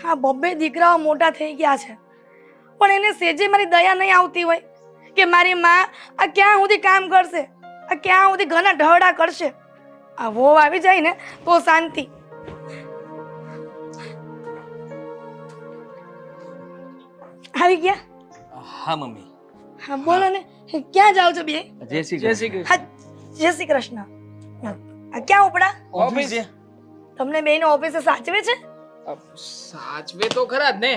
હા, બબ્બે દીકરાઓ મોટા થઈ ગયા છે, પણ એને સેજે મારી દયા નહીં આવતી હોય કે મારી માં આ ક્યાં સુધી કામ કરશે, આ ક્યાં સુધી ઘરના ઢહડા કરશે. આ વહુ આવી જાય ને તો શાંતિ. આવી ગયા? હા મમ્મી. હા બોલો ને, ક્યાં જાઓ છો બે? જય શ્રી કૃષ્ણ. હા, જય શ્રી કૃષ્ણ. આ ક્યાં ઉપડા? ઓફિસે. તમને બેયને ઓફિસે સાચવે છે? સાચવે તો ખરા જ ને.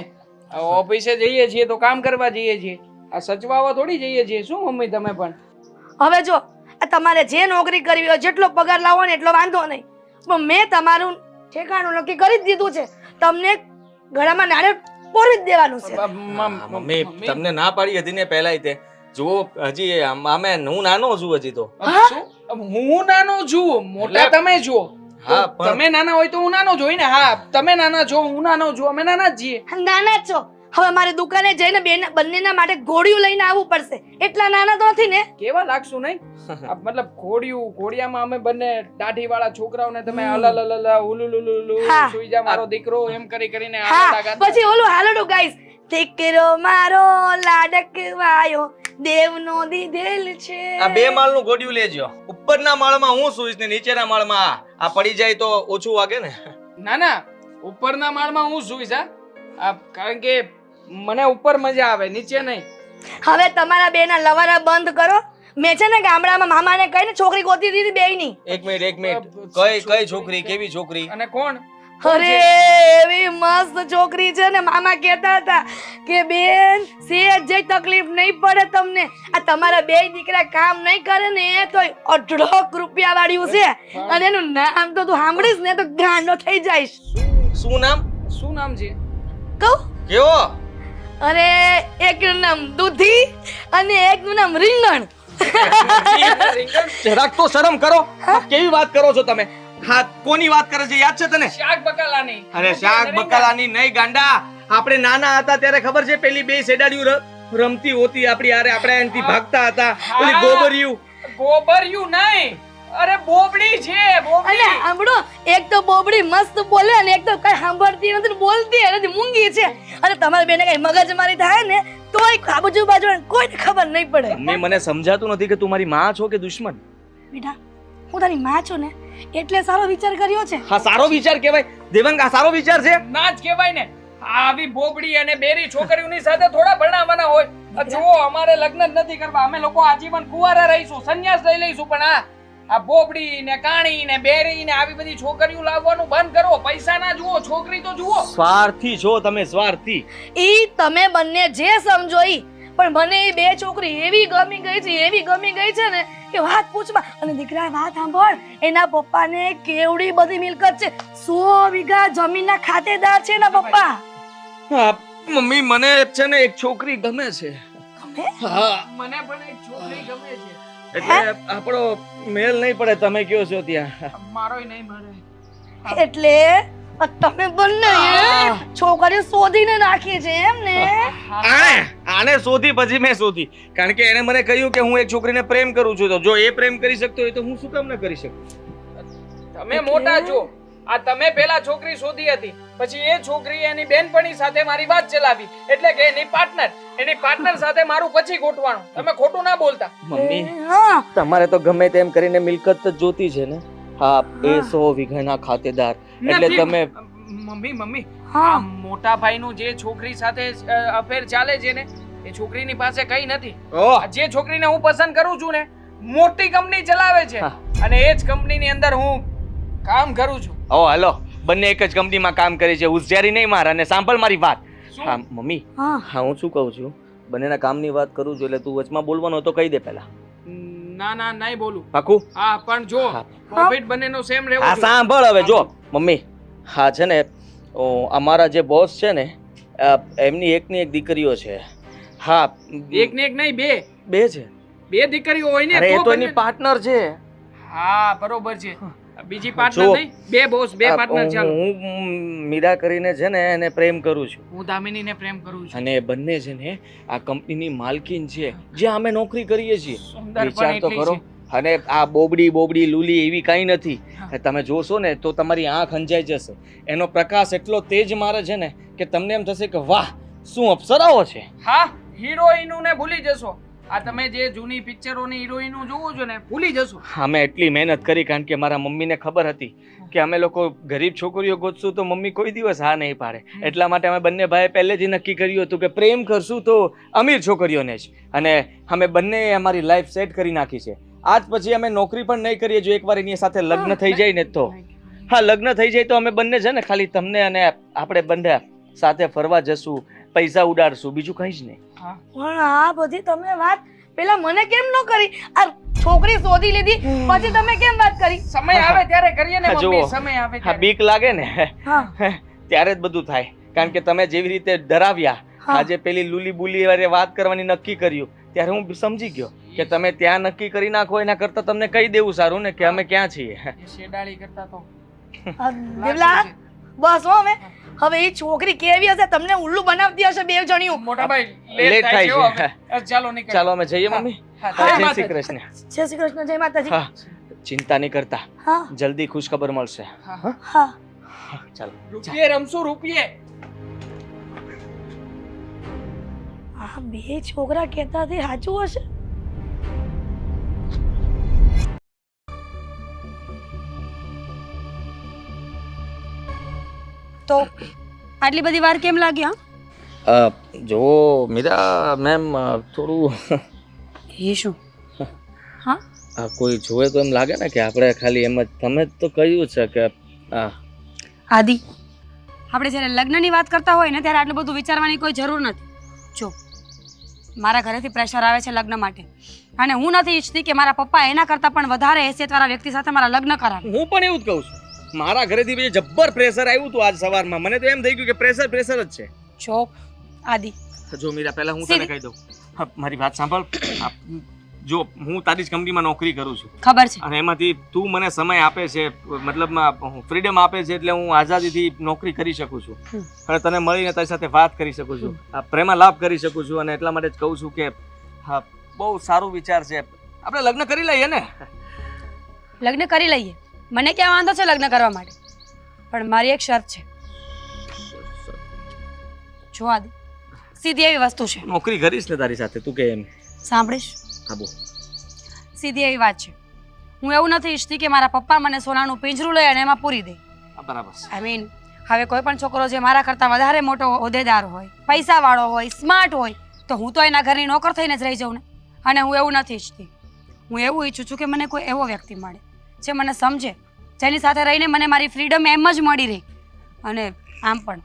ઓફિસે જઈએ છીએ તો કામ કરવા જઈએ છીએ, આ સચવાવા થોડી જઈએ છીએ. શું મમ્મી તમે પણ? હવે જો, આ તમારે જે નોકરી કરવી હોય, જેટલો પગાર લાવો ને એટલો વાંધો નહીં, પણ મેં તમારું ઠેકાણું નક્કી કરી જ દીધું છે. તમને ગળામાં નાળિયેર પોરવી જ દેવાનું છે. મમ્મી તમને ના પાડી હતી ને પહેલાય તે. જુઓ હજી અમે હું નાનો છું હજી તો. શું? હું નાનો છું? મોટા તમે છો. હા, પણ તમે નાના હોય તો હું નાનો જ હોય ને. હા, તમે નાના છો, હું નાનો છું, અમે નાના જ છીએ. નાના જ છો. હવે મારી દુકાને જઈને બંનેના માટે ઘોડિયું લઈને આવવું પડશે. એટલા નાના તો નથી ને? કેવા લાગશું નહીં? મતલબ ઘોડિયામાં અમે બંને દાઢી વાળા છોકરાઓને તમે અલલલલા ઉલુલુલુલુ હા. સુઈ જા મારો દીકરો એમ કરી કરીને હા, આનંદ ગાતા. પછી ઓલું હાલડું ગાઈશ, દીકરો મારો લાડકવાયો દેવનો દીધેલ છે. આ 2 માળનું ગોડિયું લેજો. ઉપરના માળમાં હું સુઈશ ને નીચેના માળમાં આ પડી જાય તો ઓછું વાગે ને. ના ના, ઉપરના માળમાં હું સુઈશ. કારણ કે મને ઉપર મજા આવે, નીચે નહીં. હવે તમારા બેના લવારા બંધ કરો. મેં છે ને ગામડામાં મામાને કહીને છોકરી ગોતી દીધી બેયની. એક મિનિટ. કઈ છોકરી? કેવી છોકરી? અને કોણ? અરે એવી મસ્ત છોકરી છે ને, મામા કહેતા હતા કે બેન સેજ જે તકલીફ નહીં પડે તમને. આ તમારા બે દીકરા કામ નહીં કરે ને તો 18 રૂપિયા વાળ્યું છે, અને એનું નામ તો તું સાંભળીશ ને તો ગાંડો થઈ જઈશ. શું નામ? શું નામ છે? કહું? કેવો? અરે એકનું નામ દૂધી અને એકનું નામ રીંગણ. જરાક તો શરમ કરો. કેવી વાત કરો છો તમે? હા, કોની વાત કરે છે યાદ છે તને? શાક બકાલાની. અરે શાક બકાલાની નહીં ગાંડા. આપણે નાના હતા ત્યારે ખબર છે પેલી 2 શેડાડીયું રમતી હોતી આપણી હારે, આપણે એનથી ભાગતા હતા. પેલી ગોબરિયું. ગોબરિયું નહીં, અરે બોબડી છે, બોબડી. અને સાંભળો, એક તો બોબડી મસ્ત બોલે અને એક તો કઈ સાંભળતી નથી ને બોલતી નથી, મૂંગી છે. અને તમારી બેને કઈ મગજમારી થાય ને તોય બાજુ કોઈને ખબર નહીં પડે. મમ્મી મને સમજાતું નથી કે તું મારી માં છો કે દુશ્મન? બેટા, હું તારી માં છું ને એટલે સારો વિચાર કર્યો છે. હા, સારો વિચાર કહેવાય દેવાંગ. આ સારો વિચાર છે. ના જ કહેવાય ને. આવી બોબડી અને બેરી છોકરીઓની સાથે થોડા ભણાવવાના હોય. જુઓ, અમારે લગ્ન જ નથી કરવા, અમે લોકો આજીવન કુંવારા રહીશું, સંન્યાસ લઈ લઈશું. પણ આ બોબડી ને કાણી ને બેરી ને આવી બધી છોકરીઓ લાવવાનું બંધ કરો. પૈસા ના જુઓ, છોકરી તો જુઓ. સ્વાર્થી છો તમે, સ્વાર્થી. ઈ તમે બંને જે સમજો ઈ, પણ મને એ બે છોકરી એવી ગમી ગઈ છે ને કે વાત પૂછમાં. અને દીકરા વાત સાંભળ, એના પપ્પાને કેવડી બધી મિલકત છે. 100 વીઘા જમીનના ખાતેદાર છે એના પપ્પા. હા મમ્મી, મને છે ને એક છોકરી ગમે છે. ગમે? હા, મને પણ એક છોકરી ગમે છે. એટલે આપણો મેલ નહીં પડે તમે કયો છો ત્યાં. મારોય નહીં મળે. એટલે તમે બંને છોકરીઓ શોધીને રાખી છે એમ ને? આને શોધી પછી મેં શોધી, કારણ કે એને મને કહ્યું કે હું એક છોકરીને પ્રેમ કરું છું. તો જો એ પ્રેમ કરી શકતો હોય તો હું શું કામ ન કરી શકું? તમે મોટા છો. આ તમે પેલા છોકરી શોધી હતી, પછી એ છોકરી એની બેનપણી સાથે મારી વાત ચલાવી, એટલે કે એની પાર્ટનર સાથે મારું પછી ગોઠવાનું. તમે ખોટું ના બોલતા. મમ્મી, હા, તમારે તો ગમે તેમ કરીને મિલકત જ જોતી છે ને. હા, 100 વીઘાના ખાતેદાર. એટલે નથી. તમે મમ્મી હા. આ મોટા ભાઈનું જે છોકરી સાથે અફેર ચાલે છે ને, એ છોકરીની પાસે કઈ નથી. ઓહ, આ જે છોકરીને હું પસંદ કરું છું ને, મોટી કંપની ચલાવે છે, અને એ જ કંપનીની અંદર હું કામ કરું છું. ઓ હાલો, બંને એક જ કંપનીમાં કામ કરે છે. હોશિયારી નહીં મારા. અને સાંભળ મારી વાત. હા મમ્મી, હા. હા હું શું કહું છું, બંનેના કામની વાત કરું છું, એટલે તું વચમાં બોલવાનો તો કહી દે પહેલા. ના નહીં બોલું. પાકું? હા, પણ જો હા. પ્રોફિટ બંનેનો સેમ રહેવો હા જોઈએ. સાંભળ હવે જો મમ્મી. હા છે ને, અમારા જે બોસ છે ને, એમની એકની એક દીકરીઓ છે. હા, એક ને એક નહીં, બે છે. બે દીકરીઓ હોય ને અરે એ તો બંને- એની પાર્ટનર છે. હા બરોબર છે. બીજી પાર્ટનર નહીં, બે બોસ, બે પાર્ટનર. ચાલો, હું મીરા કરીને છે ને એને પ્રેમ કરું છું, હું દામિનીને પ્રેમ કરું છું. અને એ બંને છે ને આ કંપનીની માલકીન છે જ્યાં અમે નોકરી કરીએ છીએ. સુંદર પણ વિચાર તો એટલી કરો. છે. અને આ બોબડી લુલી એવી કઈ નથી. તમે જોશો ને તો તમારી આંખ અંજાઈ જશે. એનો પ્રકાશ એટલો તેજ મારે છે ને કે તમને એમ થશે કે વાહ શું અપ્સરાઓ છે. હા, હિરોઈનો ને ભૂલી જશો. આ તમે જે જૂની પિક્ચરોની હિરોઈનો જોવો છો ને ભૂલી જશો. અમે એટલી મહેનત કરી કારણ કે મારા મમ્મીને ખબર હતી કે અમે લોકો ગરીબ છોકરીઓ ગોતશું તો મમ્મી કોઈ દિવસ હા નહીં પાડે. એટલા માટે અમે બંને ભાઈએ પહેલેથી નક્કી કર્યું હતું કે પ્રેમ કરશું તો અમીર છોકરીઓને જ. અને અમે બંને અમારી લાઈફ સેટ કરી નાખી છે. આજ પછી અમે નોકરી પણ નહીં કરીએ. જો એકવાર એની સાથે લગ્ન થઈ જાય ને તો હા, લગ્ન થઈ જાય તો અમે બંને છે ને ખાલી તમને અને આપણે બંને સાથે ફરવા જશું, પૈસા ઉડાડશું, બીજું કંઈ જ નહીં. હા, પણ આ બધી તમે વાત પેલા મને કેમ ન કરી? આ છોકરી શોધી લીધી પછી તમે કેમ વાત કરી? સમય આવે ત્યારે કરીએ ને હા, મમ્મી, જુઓ. સમય આવે હા, ત્યારે. બીક લાગે ને હા ત્યારે જ બધું થાય. કારણ કે તમે જેવી રીતે ડરાવ્યા, હા. આજે પેલી લુલી બુલી વારે વાત કરવાની નક્કી કર્યું ત્યારે હું સમજી ગયો કે તમે ત્યાં નક્કી કરી નાખો એના કરતા તમને કહી દેવું સારું ને કે અમે ક્યાં છીએ. એ શેડાળી કરતા તો આ દેવલા બસ હો હવે એ છોકરી કેવી હશે તમને ઉલ્લુ બનાવતી હશે બે જણિયું. મોટા ભાઈ લેટ લેટ થાય છે હો છે. હવે. ચાલો નીકળ. ચાલો અમે જઈએ મમ્મી. હા, હા, જય જય શ્રી માતાજી. કૃષ્ણ. જય શ્રી કૃષ્ણ, જય માતાજી. હા, ચિંતા નહીં કરતા, હા જલ્દી ખુશ ખબર મળશે. હા. હા હા, ચાલો. રૂપિયે રમશું રૂપિયે. આ બે છોકરા કહેતા હતી સાચું હશે? તો આટલી બધી વાર કેમ લાગી? જો મીરા મેમ થોડું એ શું? હા, કોઈ જોવે તો એમ લાગે ને કે આપણે ખાલી એમ જ તમે જ તો કહ્યું છે કે આદિ, આપણે જ્યારે લગ્નની વાત કરતા હોય ને ત્યારે આટલું બધું વિચારવાની કોઈ જરૂર નથી. જો મારા ઘરેથી પ્રેશર આવે છે લગ્ન માટે, અને હું નથી ઈચ્છતી કે મારા પપ્પા એના કરતાં પણ વધારે હેસિયતવાળા વ્યક્તિ સાથે મારા લગ્ન કરાવે. હું પણ એવું જ કહું છું. મારા ઘરેથી બી જબ્બર પ્રેશર આવ્યું હતું આજ સવારમાં. મને તો એમ થઈ ગયું કે પ્રેશર જ છે. જો આદિ, જો મીરા પહેલા હું તને કહી દઉં. હા, મારી વાત સાંભળ. જો હું તારી જ કંપનીમાં નોકરી કરું છું ખબર છે. અને એમાંથી તું મને સમય આપે છે, મતલબમાં ફ્રીડમ આપે છે, એટલે હું આઝાદીથી નોકરી કરી શકું છું અને તને મળીને તારી સાથે વાત કરી શકું છું, આ પ્રેમાલાપ કરી શકું છું. અને એટલા માટે જ કહું છું કે હા, બહુ સારું વિચાર છે. આપણે લગ્ન કરી લઈએ ને? લગ્ન કરી લઈએ, મને ક્યાં વાંધો છે લગ્ન કરવા માટે, પણ મારી એક શરત છે. જો આદિ, સીધી એવી વસ્તુ છે. નોકરી કરીશ ને તારી સાથે? તું કે એમ સાંભળીશ? હા, બોલ. સીધી એવી વાત છે. હું એવું નથી ઈચ્છતી કે મારા પપ્પા મને સોનાનું પિંજરું લઈ અને એમાં પૂરી દે. બરાબર છે. આઈ મીન, હવે કોઈ પણ છોકરો જે મારા કરતાં વધારે મોટો હોદ્દેદાર હોય, પૈસાવાળો હોય, સ્માર્ટ હોય, તો હું તો એના ઘરની નોકર થઈને જ રહી જાઉં ને. અને હું એવું નથી ઈચ્છતી. હું એવું ઈચ્છું છું કે મને કોઈ એવો વ્યક્તિ મળે જે મને સમજે, જેની સાથે રહીને મને મારી ફ્રીડમ એમ જ મળી રહે. અને આમ પણ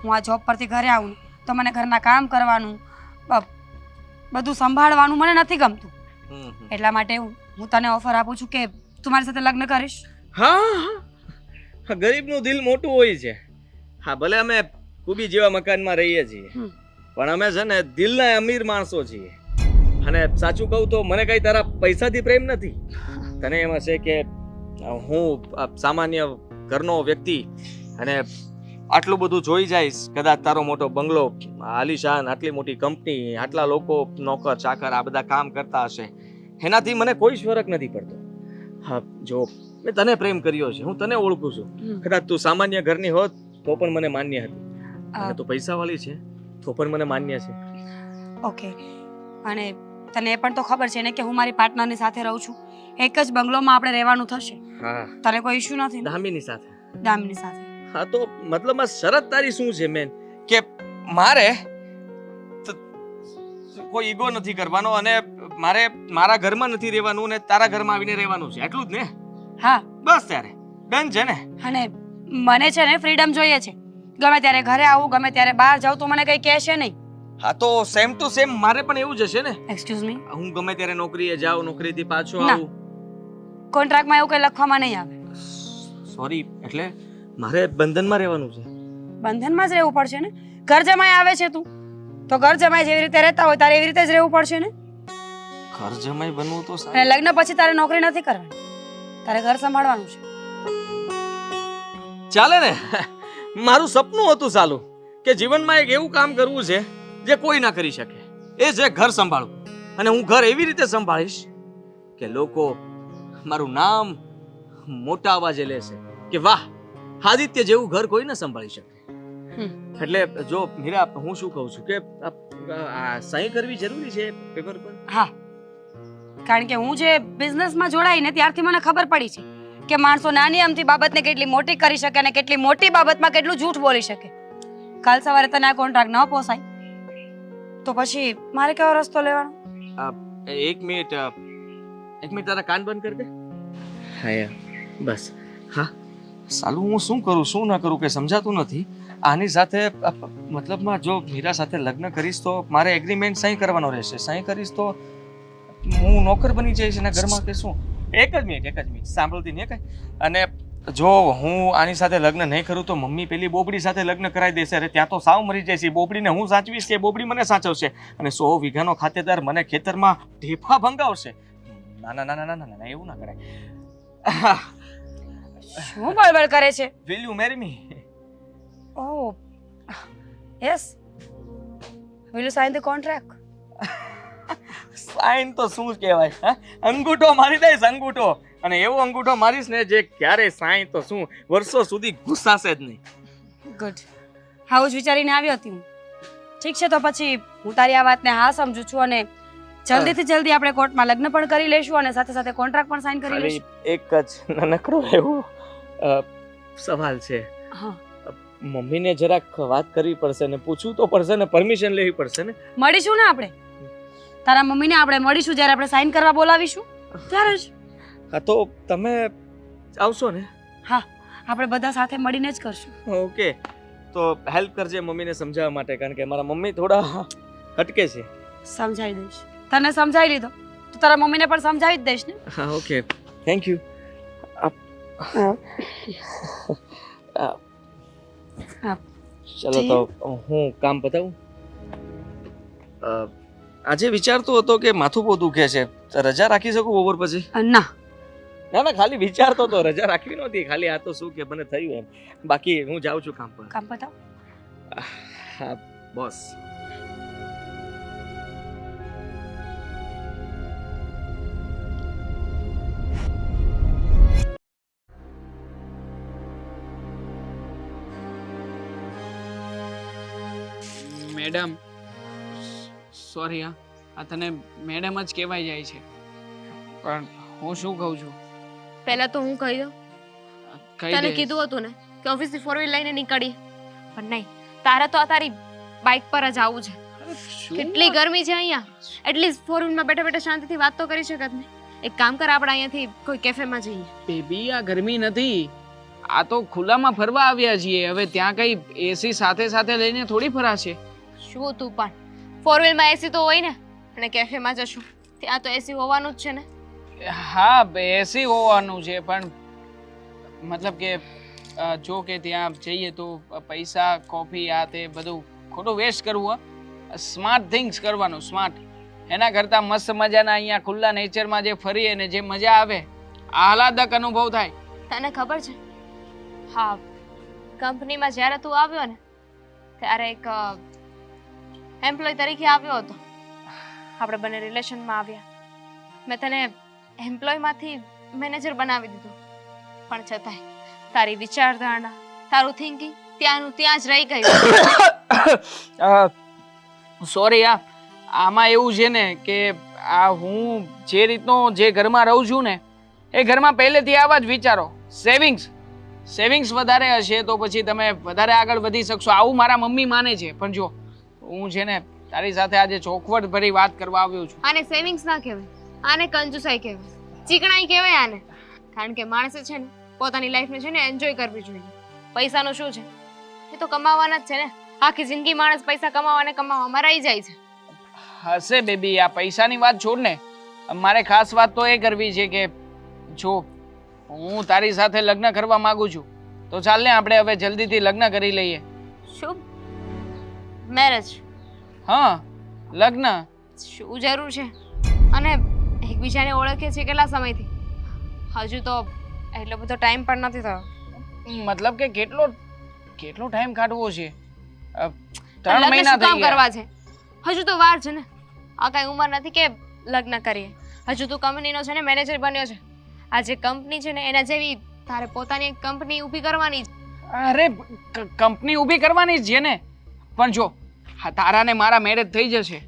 હું આ જોબ પરથી ઘરે આવું તો મને ઘરના કામ કરવાનું, બધું સંભાળવાનું મને નથી ગમતું. એટલા માટે હું તને ઓફર આપું છું કે તું મારી સાથે લગ્ન કરીશ. હા, ગરીબનું દિલ મોટું હોય છે. હા, ભલે અમે કુબી જેવા મકાનમાં રહીએ છીએ, પણ અમે છે ને દિલના અમીર માણસો છીએ. અને સાચું કહું તો મને કઈ તારા પૈસાથી પ્રેમ નથી. તને એમ હશે કે હું સામાન્ય ઘરનો વ્યક્તિ અને આટલું બધું જોઈ જઈશ, કદાચ તારો મોટો બંગલો, આલીશાન, આટલી મોટી કંપની, આટલા લોકો નોકર ચાકર આ બધા કામ કરતા હશે, એનાથી મને કોઈ જ ફરક નથી પડતો. હા, જો મેં તને પ્રેમ કર્યો છે, હું તને ઓળખું છું. કદાચ તું સામાન્ય ઘરની હોત તો પણ મને માન્ય હતી, અને તું પૈસાવાળી છે તો પણ મને માન્ય છે. ઓકે, અને તને એ પણ તો ખબર છે ને કે હું મારી પાર્ટનરની સાથે રહું છું. એક જ બંગલોમાં આપણે રહેવાનું થશે. હા, તને કોઈ ઇશ્યુ નથી ને? દામિની સાથે. દામિની સાથે. હા, તો મતલબમાં શરત તારી શું છે મેન? કે મારે કોઈ ઈગો નથી કરવાનો અને મારે મારા ઘરમાં નથી રહેવાનું અને તારા ઘરમાં આવીને રહેવાનું છે, એટલું જ ને? હા, બસ ત્યારે ડન છે ને? અને મને છે ને ફ્રીડમ જોઈએ છે. ગમે ત્યારે ઘરે આવું, ગમે ત્યારે બહાર જાઉં તો મને કંઈ કહેશે નહીં. હા, તો સેમ ટુ સેમ મારે પણ એવું જ હશે ને? એક્સક્યુઝ મી, હું ગમે ત્યારે નોકરીએ જાઉં, નોકરીથી પાછો ના. આવું. કોન્ટ્રાક્ટમાં એવું કંઈ લખવામાં નહીં આવે. સોરી, એટલે મારે બંધનમાં રહેવાનું છે. બંધનમાં જ રહેવું પડશે ને. ઘર જમાઈ આવે છે તું, તો ઘર જમાઈ જેવી રીતે રહેતા હોય તારે એવી રીતે જ રહેવું પડશે ને. ઘર જમાઈ બનવું તો અને લગ્ન પછી તારે નોકરી નથી કરવાની, તારે ઘર સંભાળવાનું છે. ચાલે ને? મારું સપનું હતું સાલું કે જીવનમાં એક એવું કામ કરવું છે જે કોઈ ના કરી શકે, એ છે ઘર સંભાળવું. અને હું ઘર એવી રીતે સંભાળીશ કે લોકો મારું નામ મોટા અવાજે લેશે કે વાહ, આદિત્ય જેવું ઘર કોઈ ન સંભાળી શકે. એટલે જો મીરા હું શું કહું છું કે આ સહી કરવી જરૂરી છે પેપર પર? હા, કારણ કે હું જે બિઝનેસમાં જોડાઈને ત્યારથી મને ખબર પડી છે કે માણસો નાની અમથી બાબતને કેટલી મોટી કરી શકે અને કેટલી મોટી બાબતમાં કેટલું જૂઠ બોલી શકે. કાલ સવારે તને આ કોન્ટ્રાક્ટ ન પોસાય તો પછી મારે કેવો રસ્તો લેવાનો? એક મિનિટ તારા કાન બંધ કરી દે. હા યાર, બસ. હા, સાલું હું શું કરું શું ના કરું કે સમજાતું નથી. આની સાથે મતલબમાં જો મીરા સાથે લગ્ન કરીશ તો મારે એગ્રીમેન્ટ સહી કરવાનો રહેશે. સહી કરીશ તો હું નોકર બની જઈશ એના ઘરમાં કે શું? એક જ મિનિટ સાંભળતી નહીં કઈ. અને જો હું આની સાથે લગ્ન નહીં કરું તો મમ્મી પેલી બોબડી સાથે લગ્ન કરાવી દેશે. અરે ત્યાં તો સાવ મરી જાય છે. બોબડીને હું સાચવીશ કે બોબડી મને સાચવશે? અને 100 વીઘાનો ખાતેદાર મને ખેતરમાં ઢેફા ભંગાવશે. ના ના ના ના ના ના, એવું ના કરાય. શું બળબડ કરે છે? Will you marry me? Oh yes, will you sign the contract? Sign તો શું કહેવાય? હા, અંગૂઠો મારી દઈશ, અંગૂઠો. અને એવો અંગૂઠો મારીશ ને જે ક્યારે સાઈન તો શું વર્ષો સુધી ઘૂસાશે જ નહીં. ગુડ, આવું જ વિચારીને આવી હતી હું. ઠીક છે, તો પછી હું તારી આ વાતને હા સમજુ છું અને જલ્દીથી જલ્દી આપણે કોર્ટમાં લગ્ન પણ કરી લઈશું અને સાથે સાથે કોન્ટ્રાક્ટ પણ સાઇન કરી ખાલી લઈશું. એક જ નાનકડો એવો સવાલ છે. હા, મમ્મીને જરાક વાત કરવી પડશે ને પૂછવું તો પડશે ને પરમિશન લેવી પડશે ને. મળીશું ને આપણે? તારા મમ્મીને આપણે મળીશું જ્યારે આપણે સાઇન કરવા બોલાવીશું ત્યારે જ. હા, તો તમે આવશો ને? હા, આપણે બધા સાથે મળીને જ કરશું. ઓકે, તો હેલ્પ કરજે મમ્મીને સમજાવવા માટે, કારણ કે મારા મમ્મી થોડા હટકે છે. સમજાવી દઈશ. તને સમજાવી લીધો તો તારા મમ્મીને પણ સમજાવી જ દઈશ ને. હા, ઓકે, થેન્ક યુ. ચલો તો હું કામ પતાવું. આજે વિચારતો હતો કે માથું બહુ દુખે છે, રજા રાખી શકું ઓવર પછી? ના ના ના, ખાલી વિચારતો તો, રજા રાખવી નહોતી, ખાલી આ તો શું કે મને થયું એમ. બાકી હું જાઉં છું કામ પર. કામ બતાવ. હા બોસ. મેડમ, સોરી હા, આ તને મેડમ જ કહેવાય જાય છે, પણ હું શું કહું છું? પહેલા તો હું કહી દઉં. કહી તને દે. કીધું હતું ને કે ઓફિસથી 4 વ્હીલ લઈને નીકળીએ, પણ નહીં, તારે તો આ તારી બાઇક પર જ આવવું છે. અરે શું? કેટલી ગરમી છે અહીંયા. એટલીસ્ટ 4 વ્હીલમાં બેઠા બેઠા શાંતિથી વાત તો કરી શકત ને. એક કામ કર, આપણે અહીંયાથી કોઈ કેફેમાં જઈએ. બેબી, આ ગરમી નથી, આ તો ખુલ્લામાં ફરવા આવ્યા છીએ. હવે ત્યાં કઈ એસી સાથે સાથે લઈને થોડી ફરાશે. શું તું પણ, 4 વ્હીલમાં એસી તો હોય ને, અને કેફેમાં જશું ત્યાં તો એસી હોવાનું જ છે ને. હા, એસી હોવાનું છે, પણ મતલબ કે જો કે ત્યાં જઈએ તો પૈસા કોફી આ તે બધું ખોટું વેસ્ટ કરવું. સ્માર્ટ થિંગ્સ કરવાનું, સ્માર્ટ. એના કરતાં મસ્ત મજાના અહીંયા ખુલ્લા નેચરમાં જે ફરીએ ને જે મજા આવે, આહલાદક અનુભવ થાય. તને ખબર છે, હા, કંપનીમાં જ્યારે તું આવ્યો ને ત્યારે એક એમ્પ્લોય તરીકે આવ્યો હતો. આપણે બંને રિલેશનમાં આવ્યા. મેં તને એમ્પ્લોયમાંથી મેનેજર બનાવી દીધો, પણ છતાંય તારી વિચારધારણા, તારું થિંકિંગ ત્યાંનું ત્યાં જ રહી ગયું. સોરી, આમાં એવું છે ને કે આ હું જે રીતનો જે ઘરમાં રહું છું ને એ ઘરમાં પહેલેથી આવા જ વિચારો. સેવિંગ્સ વધારે હશે તો પછી તમે વધારે આગળ વધી શકશો, આવું મારા મમ્મી માને છે. પણ જો હું છે ને તારી સાથે આજે ચોખવટ ભરી વાત કરવા આવ્યો છું. આને સેવિંગ્સ ના કહેવાય, આને કંજુસાઈ કહેવાય, ચીકણાઈ કહેવાય આને. કારણ કે માણસે છે ને પોતાની લાઈફને છે ને એન્જોય કરવી જોઈએ. પૈસાનું શું છે, એ તો કમાવાના જ છે ને. આખી જિંદગી માણસ પૈસા કમાવામાં રહી જાય છે. હશે બેબી, આ પૈસાની વાત છોડ ને. મારે ખાસ વાત તો એ કરવી છે કે જો હું તારી સાથે લગ્ન કરવા માંગુ છું તો ચાલ ને આપણે હવે જલ્દીથી લગ્ન કરી લઈએ. શું મેરેજ? હા, લગ્ન. શું જરૂર છે? અને એકબીજાને ઓળખે છે કેટલા સમયથી? હજુ તો એટલો બધો ટાઈમ પણ નથી થયો. મતલબ કે કેટલો ટાઈમ કાઢવો છે? 3 લગ્ન મહિના શું કામ થઈ ગયા. કરવા છે? હજુ તો વાર છે ને. આ કઈ ઉંમર નથી કે લગ્ન કરીએ. હજુ તું કંપનીનો છે ને મેનેજર બન્યો છે. આ જે કંપની છે ને એના જેવી તારે પોતાની એક કંપની ઊભી કરવાની છે. અરે કંપની ઊભી કરવાની જ છે ને. પણ જો હા તારા ને મારા મેરેજ થઈ જશે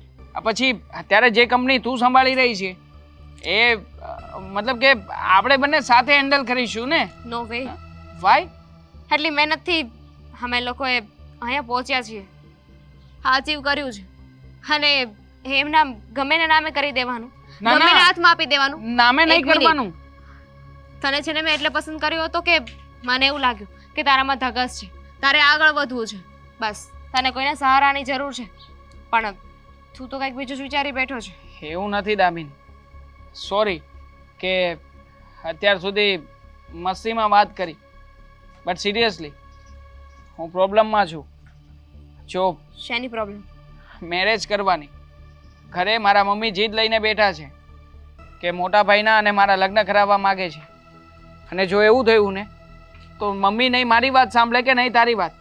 પછી અત્યારે જે કંપની તું સંભાળી રહી છે એ મતલબ કે આપણે બંને સાથે હેન્ડલ કરીશું ને. નો વે. વાય? એટલી મહેનતથી અમે લોકોએ અહીંયા પહોંચ્યા છીએ, અચીવ કર્યું છે, અને એમના ગમે ને નામે કરી દેવાનું, ના, ગમે ના. હાથમાં આપી દેવાનું. નામે એક નહીં મિનિટ. કરવાનું. તને છે ને મેં એટલે પસંદ કર્યો હતો કે મને એવું લાગ્યું કે તારામાં ધગસ છે, તારે આગળ વધવું છે, બસ તને કોઈના સહારાની જરૂર છે. પણ તું તો કંઈક બીજું જ વિચારી બેઠો છે. એવું નથી દામિની, સોરી કે અત્યાર સુધી મસ્તીમાં વાત કરી, બટ સિરિયસલી હું પ્રોબ્લેમમાં છું. જો શેની પ્રોબ્લેમ? મેરેજ કરવાની ઘરે મારા મમ્મી જીદ લઈને બેઠા છે કે મોટા ભાઈના અને મારા લગ્ન કરાવવા માગે છે. અને જો એવું થયું ને તો મમ્મી નહીં મારી વાત સાંભળે કે નહીં તારી વાત,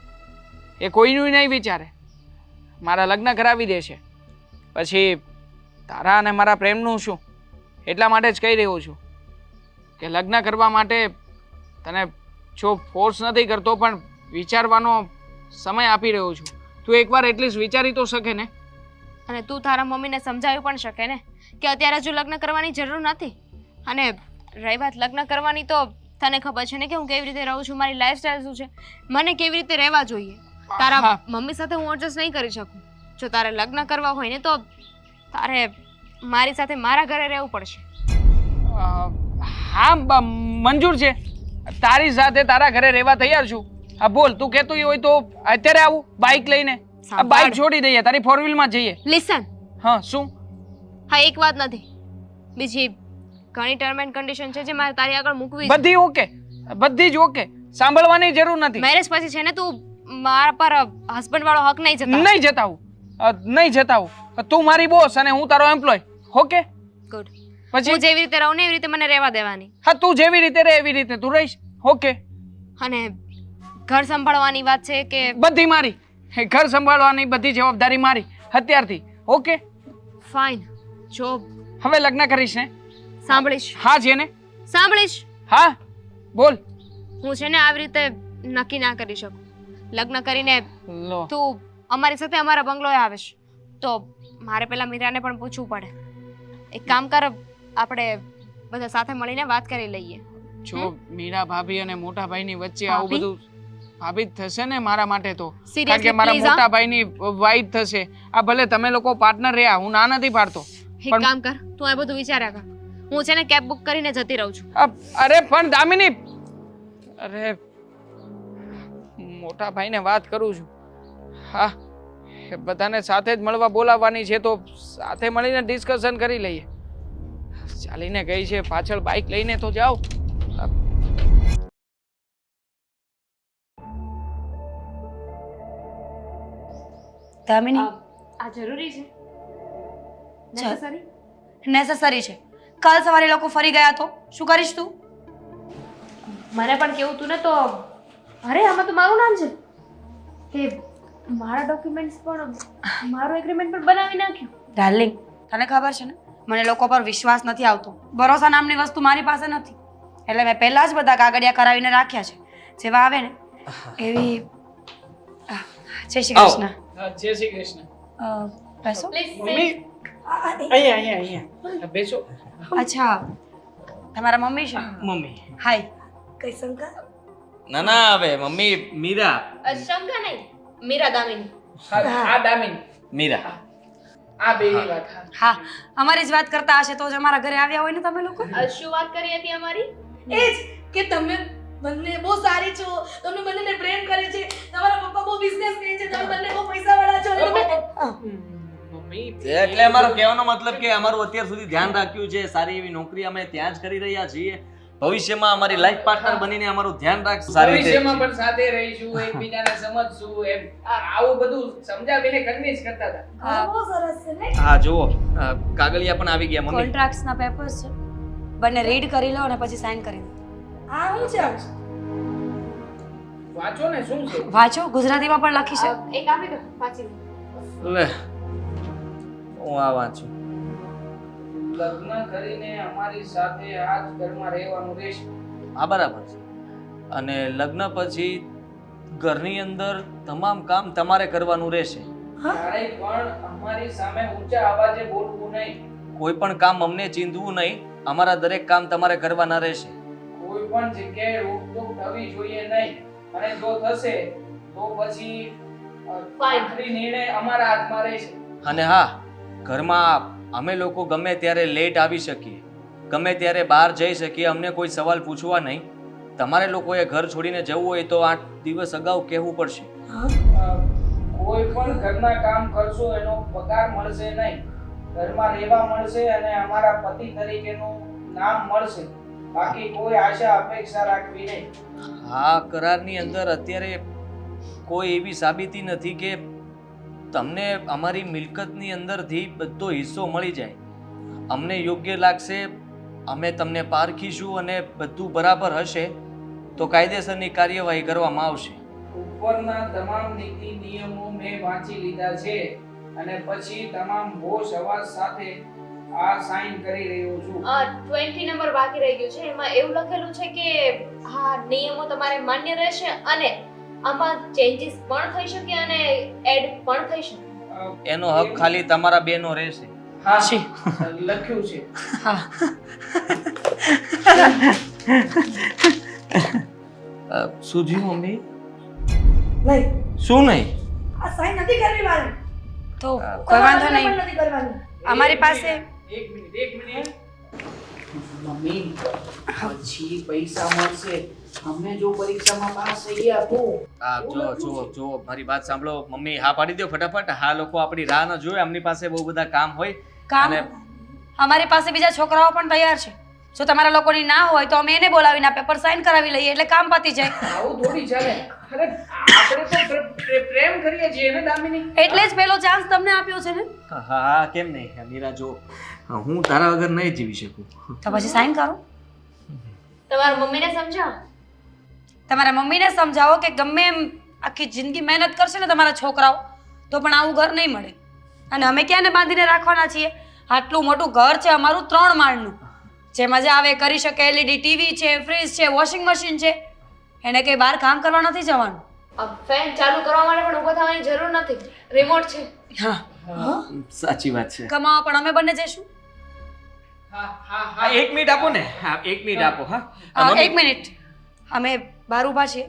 એ કોઈનું નહીં વિચારે, મારા લગ્ન કરાવી દેશે. પછી તારા અને મારા પ્રેમનું શું? એટલા માટે જ કહી રહ્યો છું કે લગ્ન કરવા માટે તને જો ફોર્સ નથી કરતો પણ વિચારવાનો સમય આપી રહ્યો છું. તું એકવાર એટલીસ્ટ વિચારી તો શકે ને. અને તું તારા મમ્મીને સમજાવી પણ શકે ને કે અત્યારે હજુ લગ્ન કરવાની જરૂર નથી. અને રહી વાત લગ્ન કરવાની, તો તને ખબર છે ને કે હું કેવી રીતે રહું છું, મારી લાઈફસ્ટાઈલ શું છે, મને કેવી રીતે રહેવા જોઈએ. તારા હા. મમ્મી સાથે હું એડજસ્ટ નહીં કરી શકું. જો તારે લગ્ન કરવા હોય ને તો તારે મારી સાથે મારા ઘરે રહેવું પડશે. હા મંજૂર છે, તારી સાથે તારા ઘરે રહેવા તૈયાર છું. હા બોલ, તું કહેતું હોય તો અત્યારે આવું બાઇક લઈને. આ બાઇક છોડી દઈએ, તારી 4 વ્હીલમાં જઈએ. લિસન, હા શું? હા એક વાત નથી, બીજી ઘણી ટર્મ એન્ડ કન્ડિશન છે જે મારે તારી આગળ મૂકવી છે. બધી ઓકે, બધી જ ઓકે, સાંભળવાની જરૂર નથી. મેરેજ પછી છે ને તું મારા પર હસબન્ડ વાળો હક નહીં જતા. નહીં જતાવું, નહીં જતાવું. તું મારી બોસ અને હું તારો એમ્પ્લોય. ઓકે? ગુડ. પછી હું જેવી રીતે રહું ને એવી રીતે મને રહેવા દેવાની. હા તું જેવી રીતે રહે એવી રીતે તું રહીશ. ઓકે? અને ઘર સંભાળવાની વાત છે કે બધી મારી, ઘર સંભાળવાની બધી જવાબદારી મારી અત્યારથી. ઓકે? ફાઇન. જો હવે લગ્ન કરીશ ને? સાંભળીશ, હા છે ને? સાંભળીશ. હા બોલ. હું છે ને આવી રીતે નક્કી ના કરી શકું. લગ્ન કરીને લો, તું અમારી સાથે અમારા બંગલોએ આવીશ તો મારે પેલા મીરાને પણ પૂછવું પડે. એક કામ કર, આપણે બધા સાથે મળીને વાત કરી લઈએ. જો મીરા ભાભી અને મોટા ભાઈની વચ્ચે આવું ભાભી? બધું ભાભી જ થશે ને મારા માટે તો. કારણ Seriously, કે મારા please, મોટા ભાઈની વાઈફ થશે. આ ભલે તમે લોકો પાર્ટનર રહ્યા, હું ના નથી પાડતો. એક કામ કર, તું આ બધું વિચાર્યા કર. હું છે ને કેબ બુક કરીને જતી રહું છું. અરે પણ દામિની, અરે મોટા ભાઈને વાત કરું છું. હા એ બધાને સાથે જ મળવા બોલાવવાની છે તો સાથે મળીને ડિસ્કશન કરી લઈએ. ચાલીને ગઈ છે પાછળ બાઇક લઈને તો જાઓ. દામિની, આ જરૂરી છે? ચાલ. Necessary? નેસેસરી છે. કાલ સવારે લોકો ફરી ગયા તો શું કરીશ તું? મને પણ કેવું તું ને તો અરે આમાં તો મારું નામ છે કે મારા ડોક્યુમેન્ટ્સ પણ મારું એગ્રીમેન્ટ પણ બનાવી નાખ્યું. ડાર્લિંગ, તને ખબર છે ને મને લોકો પર વિશ્વાસ નથી આવતો. ભરોસા નામની વસ્તુ મારી પાસે નથી, એટલે મેં પહેલા જ બધા કાગળિયા કરાવીને રાખ્યા છે. જેવા આવે ને એવી જય શ્રી કૃષ્ણ. જય શ્રી કૃષ્ણ. બેસો. પ્લીઝ મમ્મી અહીંયા અહીંયા બેસો. અચ્છા, તમારા મમ્મી છે? મમ્મી હાય. કઈ શંકા? ના ના, હવે મમ્મી મીરા. શંકા નહીં, મીરા દામિની. આ દામિની, મીરા. આ બેની વાત. હા, અમારી જ વાત કરતા હશે તો જ અમારા ઘરે આવ્યા હોય ને તમે લોકો. શું વાત કરી હતી અમારી? એ જ કે તમે બંને બહુ સારી છો, તમને બંનેને પ્રેમ કરે છે, તમારા પપ્પા બહુ બિઝનેસ કરે છે, તમે બંને બહુ પૈસાવાળા છો અને તમે મમ્મી એટલે અમારો કહેવાનો મતલબ કે અમારું અત્યાર સુધી ધ્યાન રાખ્યું છે, સારી એવી નોકરી અમે ત્યાં જ કરી રહ્યા છીએ. ભવિષ્યમાં અમારી લાઈફ પાર્ટનર બનીને અમારું ધ્યાન રાખશું સારી રીતે. ભવિષ્યમાં પણ સાથે રહીશું, એકબીજાને સમજશું, એમ આવું બધું સમજાવીને કન્વિન્સ કરતા હતા. બહુ સરસ છે ને. હા જુઓ, કાગળિયા પણ આવી ગયા મમ્મી. કોન્ટ્રાક્ટ્સના પેપર્સ છે, બંને રીડ કરી લો અને પછી સાઇન કરી દો. આ હું છે વાંચો ને શું છે. વાંચો, ગુજરાતીમાં પણ લખી છે. એક આપી દો, વાંચી લો. લે હું આ વાંચું. લગ્ન કરીને અમારી સાથે આ જ ઘરમાં રહેવાનું રહેશે. આ બરાબર છે. અને લગ્ન પછી ઘરની અંદર તમામ કામ તમારે કરવાનું રહેશે. ક્યારેય પણ અમારી સામે ઊંચા અવાજે બોલવું નહીં. કોઈ પણ કામ અમને ચીંધવું નહીં. અમારા દરેક કામ તમારે કરવાના રહેશે. કોઈ પણ જગ્યાએ રોકટોક થવી જોઈએ નહીં. અને જો થશે તો પછી આખરી નિર્ણય અમારા હાથમાં રહેશે. અને હા, ઘરમાં અમે લોકો ગમે ત્યારે લેટ આવી શકીએ, ગમે ત્યારે બહાર જઈ શકીએ. અમને કોઈ સવાલ પૂછવા નહીં. તમારે લોકોએ ઘર છોડીને જવું હોય તો 8 દિવસ અગાઉ કહેવું પડશે. કોઈ પણ ઘરના કામ કરશો એનો પગાર મળશે નહીં. ઘરમાં રહેવા મળશે અને અમારા પતિ તરીકેનું નામ મળશે. બાકી કોઈ આશા અપેક્ષા રાખવી નહીં. આ કરારની અંદર અત્યારે કોઈ એવી સાબિતી નથી કે તમને અમારી મિલકતની અંદરથી બધો હિસ્સો મળી જાય. અમને યોગ્ય લાગશે, અમે તમને પારખીશું અને બધું બરાબર હશે તો કાયદેસરની કાર્યવાહી કરવામાં આવશે. ઉપરના તમામ નીતિ નિયમો મેં વાંચી લીધા છે અને પછી તમામ હોશ હવાસ સાથે આ સાઇન કરી રહ્યો છું. 20 નંબર બાકી રહી ગયું છે. એમાં એવું લખેલું છે કે હા નિયમો તમારે માન્ય રહેશે અને આમાં ચેન્જીસ પણ થઈ શકે અને એડ પણ થઈ શકે. એનો હક ખાલી તમારા બેનો રહેશે. હા લખ્યું છે. હા શું થયું મમ્મી? નહીં શું નહીં? આ સાઈન નથી કરવી મારે. તો કોઈ વાંધો તમારે નહીં. પણ નથી કરવાની. અમારી પાસે એક મિનિટ મમ્મી પછી પૈસા મળશે. અમે જો પરીક્ષામાં પાસ થઈ ગયા તો જો મારી વાત સાંભળો મમ્મી. હા પાડી દો ફટાફટ. હા લોકો આપણી રાહ ન જોવે. એમની પાસે બહુ બધા કામ હોય. કામ અમારી પાસે બીજા છોકરાઓ પણ તૈયાર છે. જો તમારા લોકોની ના હોય તો અમે એને બોલાવીને પેપર સાઇન કરાવી લઈએ એટલે કામ પતી જાય. આવું થોડી ચાલે. અરે આપણે તો પ્રેમ કરીએ છીએ ને દામિની. એટલે જ પેલો ચાન્સ તમને આપ્યો છે ને. હા કેમ નહીં મીરા? જો હું તારા વગર નહીં જીવી શકું. તો પછી સાઇન કરો. તમારા મમ્મીને સમજાવો. તમારા મમ્મીને સમજાવો કે ગમે એમ આખી જિંદગી મહેનત કરશે ને તમારા છોકરાઓ તો પણ આવું ઘર નહીં મળે. અને અમે ક્યાંને બાંધીને રાખવાના છીએ? આટલું મોટું ઘર છે અમારું 3 માળનું. જે મજા આવે કરી શકે. એલઈડી ટીવી છે, ફ્રીજ છે, વોશિંગ મશીન છે. એને કંઈ બહાર કામ કરવા નથી જવાનું. ફેન ચાલુ કરવા માટે પણ ઊભા થવાની જરૂર નથી. રિમોટ છે. હા સાચી વાત છે. કમાવા પણ અમે બંને જઈશું. હા 1 મિનિટ આપો ને. હા 1 મિનિટ આપો. હા 1 મિનિટ અમે બહાર ઊભા છીએ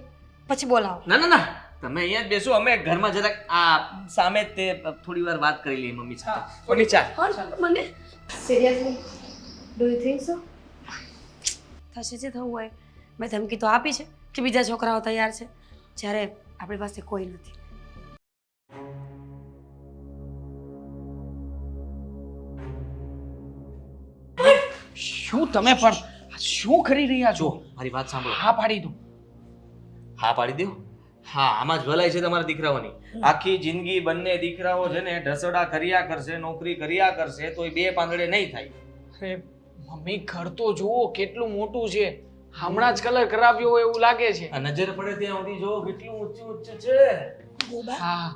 પછી બોલાવો. ના તમે અહીંયા જ બેસો. અમે ઘરમાં જરાક આ સામે જ તે થોડી વાર વાત કરી લઈએ મમ્મી સાથે. મમ્મી ચાલ. મને seriously do you think so? થશે જે થવું હોય. મેં ધમકી તો આપી છે કે બીજા છોકરાઓ તૈયાર છે જ્યારે આપણી પાસે કોઈ નથી. શું તમે પણ શું કરી રહ્યા છો? મારી વાત સાંભળો. હા પાડી દો. હા પાડી દો. હા આમાં જ ભલાઈ છે તમારા દીકરાઓની. આખી જિંદગી બંને દીકરાઓ છે ને ઢસડા કર્યા કરશે, નોકરી કર્યા કરશે તોય 2 પાંદડે નહીં થાય. અરે મમ્મી ઘર તો જુઓ કેટલું મોટું છે. હમણાં જ કલર કરાવ્યો હોય એવું લાગે છે. આ નજર પડે ત્યાં સુધી જો કેટલું ઊંચું છે. ગોબા હા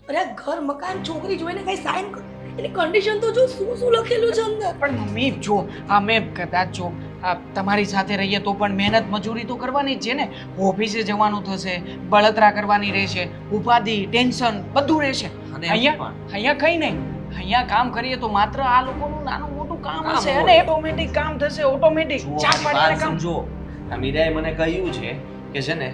અરે આ ઘર મકાન છોકરી જોઈને કઈ સાઈન કર. એની કન્ડિશન તો જો શું લખેલું છે અંદર. પણ મમ્મી જો અમે કદાચ જો તમારી સાથે રહીએ તો પણ મહેનત મજૂરી તો કરવાની જ છે ને. ઓફિસે જવાનું થશે, બળતરા કરવાની રહેશે, ઉપાધિ, ટેન્શન બધું રહેશે. અને અહીંયા કઈ નહીં. અહીંયા કામ કરીએ તો માત્ર આ લોકોનું નાનું મોટું કામ કામ હશે હોય. અને ઓટોમેટિક કામ થશે. ઓટોમેટિક ચાર વાત પાડીને કામ. સમજો. આ મીરાએ મને કહ્યું છે કે છે ને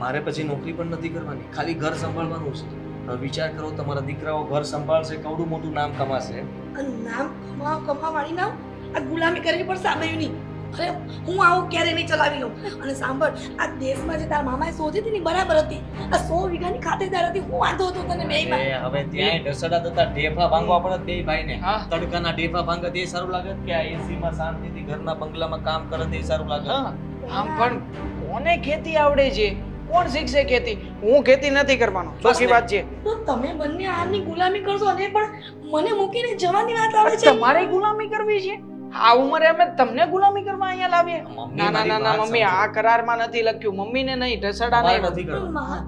મારે પછી નોકરી પણ નથી કરવાની, ખાલી ઘર સંભાળવાનું છે. હવે વિચાર કરો તમારા દીકરાઓ ઘર સંભાળશે, કવડું મોટું નામ કમાશે. આ નામ કમાવાળી નામ આ ગુલામી કરવી પડશે આ બહેની. અરે હું આવું ક્યારે નહીં ચલાવી લઉં. અને સાંભળ આ દેશમાં જે તારા મામાએ શોધી હતી ને બરાબર હતી. આ 100 વીઘાની ખાતેદાર હતી. હું વાંધો હતો તને બેયમાં. હવે ત્યાં ઢસડા થતા ઢેફા ભાંગવા પડે બે ભાઈને. હા. તડકાના ઢેફા ભાંગે તે સારું લાગે કે આ એસીમાં શાંતિથી ઘરના બંગલામાં કામ કરે તે સારું લાગે? હા આમ પણ કોને ખેતી આવડે છે? કોણ શીખશે ખેતી? હું ખેતી નથી કરવાનો. ચોખ્ખી વાત છે. તો તમે બંને આની ગુલામી કરશો અને પણ મને મૂકીને જવાની વાત આવે છે. તમારે ગુલામી કરવી છે? આ ઉંમરે અમે તમને ગુલામી કરવા અહીંયા લાવીએ? મમ્મી, ના ના મારી ના ના વાત મમ્મી સમજો. આ કરારમાં નથી લખ્યું. મમ્મીને નહીં, ઢસડા તમારે નહીં. નથી પણ કરવાનું.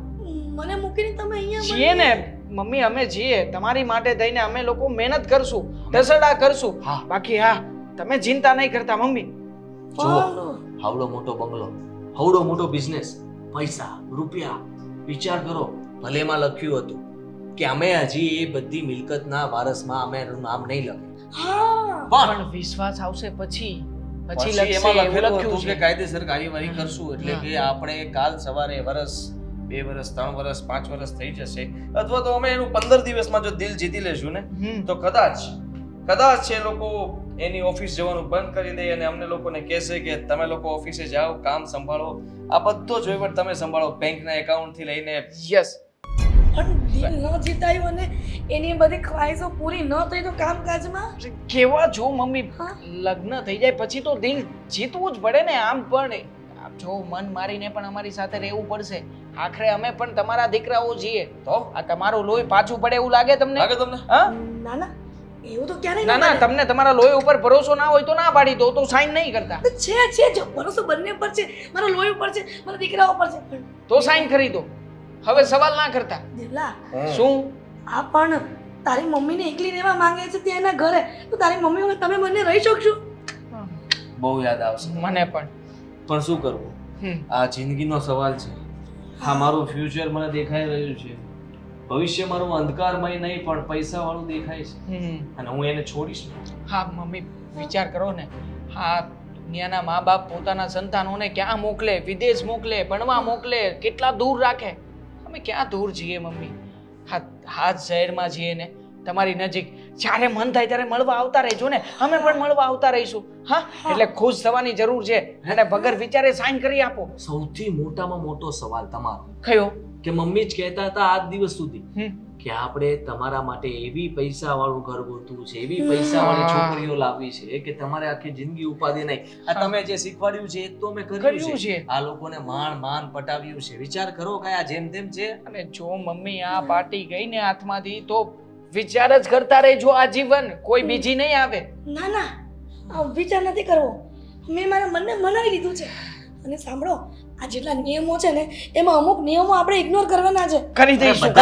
મને મૂકીને તમે અહીંયા છીએ ને મમ્મી, અમે છીએ તમારી માટે થઈને. અમે લોકો મહેનત કરશું, ઢસડા કરશું. હા. બાકી હા તમે ચિંતા નહીં કરતા મમ્મી. જુઓ આવડો મોટો બંગલો, હવડો મોટો બિઝનેસ, પૈસા, રૂપિયા. વિચાર કરો, ભલે એમાં લખ્યું હતું કે અમે હજી એ બધી મિલકતના વારસમાં અમે એનું નામ નહીં લખે, હા પણ વિશ્વાસ આવશે પછી પછી લખશે, એમાં એવું લખેલું લખ્યું હતું કે છે. કાયદેસર કાર્યવાહી કરશું, એટલે કે આપણે કાલ સવારે વર્ષ, 2 વર્ષ, 3 વર્ષ, 5 વર્ષ થઈ જશે, અથવા તો અમે એનું 15 દિવસમાં જો દિલ જીતી લેશું ને, તો કદાચ એ લોકો એની ઓફિસ જવાનું બંધ કરી દે અને અમને લોકોને કહેશે કે તમે લોકો ઓફિસે જાઓ, કામ સંભાળો, આ બધો જ વહીવટ તમે સંભાળો, બેંકના એકાઉન્ટ થી લઈને. યસ, પણ દિલ ન જીતાયું અને એની બધી ખ્વાહિશો પૂરી ન થઈ તો કામકાજમાં કેવા જો મમ્મી, હા? લગ્ન થઈ જાય પછી તો દિલ જીતવું જ પડે ને. આમ પણ જો મન મારીને પણ અમારી સાથે રહેવું પડશે. આખરે અમે પણ તમારા દીકરાઓ છીએ. તો આ તમારું લોહી પાછું પડે એવું લાગે તમને? લાગે તમને? હા? ના ના એવું તો ક્યારેય ના ન ના, બને. તમને તમારા લોહી ઉપર ભરોસો ના હોય તો ના પાડી દો, તો સાઈન નહીં કરતા. છે જો ભરોસો બંને પર છે, મારા લોહી ઉપર છે, મારા દીકરાઓ પર છે. પણ તો સાઈન કરી દો. હવે સવાલ ના કરતા. દેવલા, શું? આ પણ તારી મમ્મીને એકલી રહેવા માંગે છે ત્યાં એના ઘરે, તો તારી મમ્મી વગર તમે બંને રહી શકશો? બહુ યાદ આવશે, મને પણ. પણ શું કરવું, આ જિંદગીનો સવાલ છે. હા, મારું ફ્યુચર મને દેખાઈ રહ્યું છે, ભવિષ્ય મારું અંધકારમય નહીં પણ પૈસા વાળું દેખાય છે, અને હું એને છોડીશ નહીં. હા મમ્મી, વિચાર કરો ને. હા, દુનિયાના મા બાપ પોતાના સંતાનોને ક્યાં મોકલે? વિદેશ મોકલે, ભણવા મોકલે, કેટલા દૂર રાખે. અમે ક્યાં દૂર જઈએ મમ્મી? હા શહેરમાં જઈએ ને, તમારી નજીક. જ્યારે મન થાય ત્યારે મળવા આવતા રહેજો ને, અમે પણ મળવા આવતા રહીશું. હા, એટલે ખુશ થવાની જરૂર છે, અને વગર વિચારે સાઈન કરી આપો. સૌથી મોટામાં મોટો સવાલ તમારો કયો? કે મમ્મી જ કહેતા હતા આજ દિવસ સુધી કે આપણે તમારા માટે એવી પૈસા વાળું ઘર ગોતવું છે, એવી પૈસા વાળી છોકરીઓ લાવવી છે કે તમારે આખી જિંદગી ઉપાધિ નહીં. આ તમે જે શીખવાડ્યું છે એ તો અમે કર્યું છે. આ લોકોને માન પટાવ્યું છે. વિચાર કરો કે આ જેમ તેમ છે. અને જો મમ્મી આ પાર્ટી ગઈ ને હાથમાંથી તો વિચાર જ કરતા રહેજો આજીવન, કોઈ બીજી નહીં આવે. ના ના, આ વિચાર નથી કરવો. મેં મારા મનને મનાવી લીધું છે. અને સાંભળો, આ જેટલા નિયમો છે ને એમાં અમુક નિયમો આપણે ઇગ્નોર કરવાના છે. કરી દઈશું.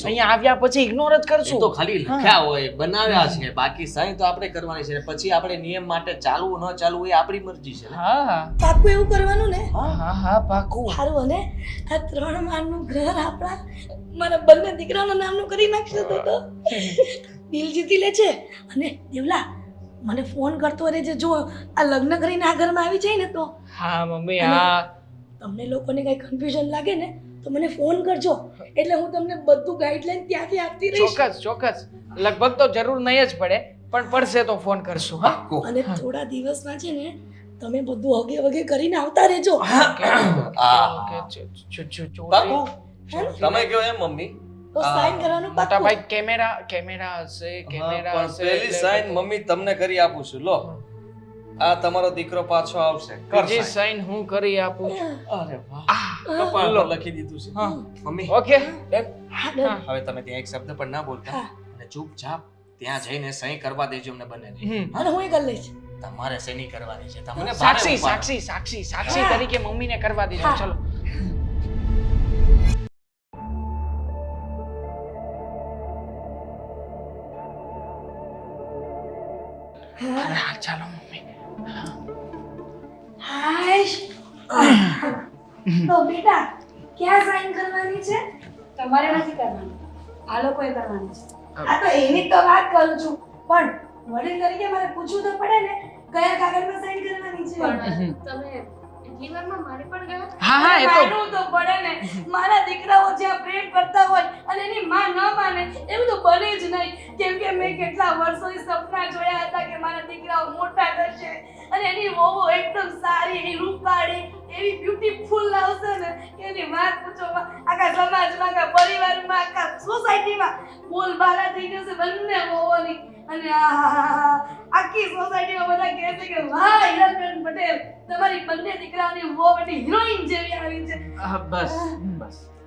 અહીંયા આવ્યા પછી ઇગ્નોર જ એ કરશું. તો ખાલી લખ્યા હોય, બનાવ્યા છે, બાકી સહી તો આપણે કરવાની છે. પછી આપણે નિયમ માટે ચાલવું ન ચાલવું એ આપણી મરજી છે ને. હા પાક્કું એવું કરવાનું ને? હા પાકું. સારું. અને આ 3 માળનું ઘર આપણા મારા બંને દીકરાના નામનું કરી નાખશે તો દિલ જીતી લે છે. અને દેવલા, મને ફોન કરતો રહેજે જો આ લગ્ન કરીને આ ઘરમાં આવી જાય ને તો. હા મમ્મી, હા. તમને લોકોને કઈ કન્ફ્યુઝન લાગે ને તો મને ફોન કરજો, એટલે હું તમને બધું ગાઈડલાઈન ત્યાંથી આપતી રહીશ. ચોક્કસ. લગભગ તો જરૂર નહીં જ પડે, પણ પડશે તો ફોન કરશું. હા. અને થોડા દિવસમાં છે ને તમે બધું હગે વગે કરીને આવતા રહેજો. પાકું? તમે કહો એમ મમ્મી. તો સાઈન કરવાનું મોટા પાક્કું. ભાઈ કેમેરા હશે, કેમેરા પણ હશે. પહેલી સાઈન મમ્મી તમને કરી આપું છું. લો, આ તમારો દીકરો પાછો આવશે. બીજી સાઈન હું કરી આપું છું. અરે વાહ, કપાળ પર લખી દીધું છે. હા. Mummy, okay. હા, ડન. હવે તમે ત્યાં એક શબ્દ પણ ના બોલતા હા. અને ચૂપચાપ ત્યાં જઈને સહી કરવા દેજો અમને બંનેને. અને હું એ કરી લઈશ. તમારે સહી કરવાની છે. તમને ભારે સાક્ષી ઉપાડો. સાક્ષી તરીકે મમ્મીને કરવા દીધો. હા. ચલો. હા, ચાલો મમ્મી. હાશ. તો બેટા ક્યાં સાઈન કરવાની છે? તમારે નથી કરવાની, આ લોકોએ કરવાની છે. આ તો એની જ તો વાત કરું છું, પણ વડીલ તરીકે મારે પૂછવું તો પડે ને કયા કાગળમાં સાઈન કરવાની છે. તમે એટલી વારમાં મારી પણ ગયા? હા એ તો માનવું તો પડે ને. મારા દીકરાઓ જ્યાં પ્રેમ કરતા હોય અને એની માં ન માને એવું તો બને જ નહીં. કેમ કે મેં કેટલા વર્ષોથી સપના જોયા હતા કે મારા દીકરાઓ મોટા થશે અને એની વહુ એકદમ સારી, એની રૂપાળી, એવી બ્યુટીફુલ આવશે ને એની વાત પૂછોમાં આખા સમાજમાં, આખા પરિવારમાં, આખા સોસાયટીમાં બોલબાલા થઈ જશે બંને વહુઓની. અને આખી સોસાયટીમાં બધા કહે છે કે વાહ હિરલબેન પટેલ, તમારી બંને દીકરાઓની વહુ બધી હિરોઈન જેવી આવી છે. બસ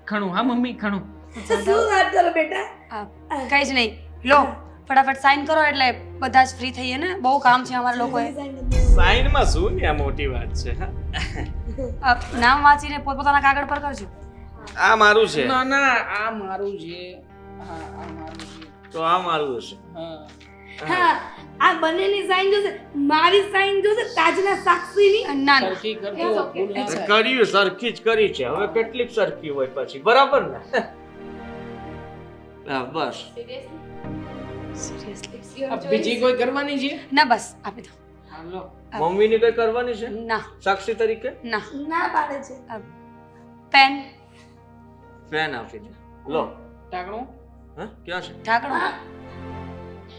ઘણું. હા મમ્મી, ઘણું. તો શું વાત કરો બેટા? કઈ જ નહીં. લો, ફટાફટ સાઈન કરો એટલે બધા જ ફ્રી થઈએ ને. બહુ કામ છે અમારા લોકોએ. સાઈનમાં શું ને આ મોટી વાત છે. નામ વાંચીને પોતપોતાના કાગળ પર કરજો. આ મારું છે. ના આ મારું છે. હા, આ મારું છે. તો આ મારું હશે. હા. હા આ બંનેની સાઈન જોશે, મારી સાઈન જોશે, તાજના સાક્ષીની. ના ના સરખી કરજો, It's okay. ભૂલ ના થાય. કર્યું સરખી જ કરી છે, હવે કેટલીક સરખી હોય પછી, બરાબર ને? હા બસ. સિરિયસલી આ બીજી કોઈ કરવાની છે? ના બસ આપી દો. હાલો. મમ્મીની કઈ કરવાની છે ના સાક્ષી તરીકે? ના ના પાડે છે. પેન પેન આપી દે. લો. ટાંકણું? હા ક્યાં છે? ઢાંકણું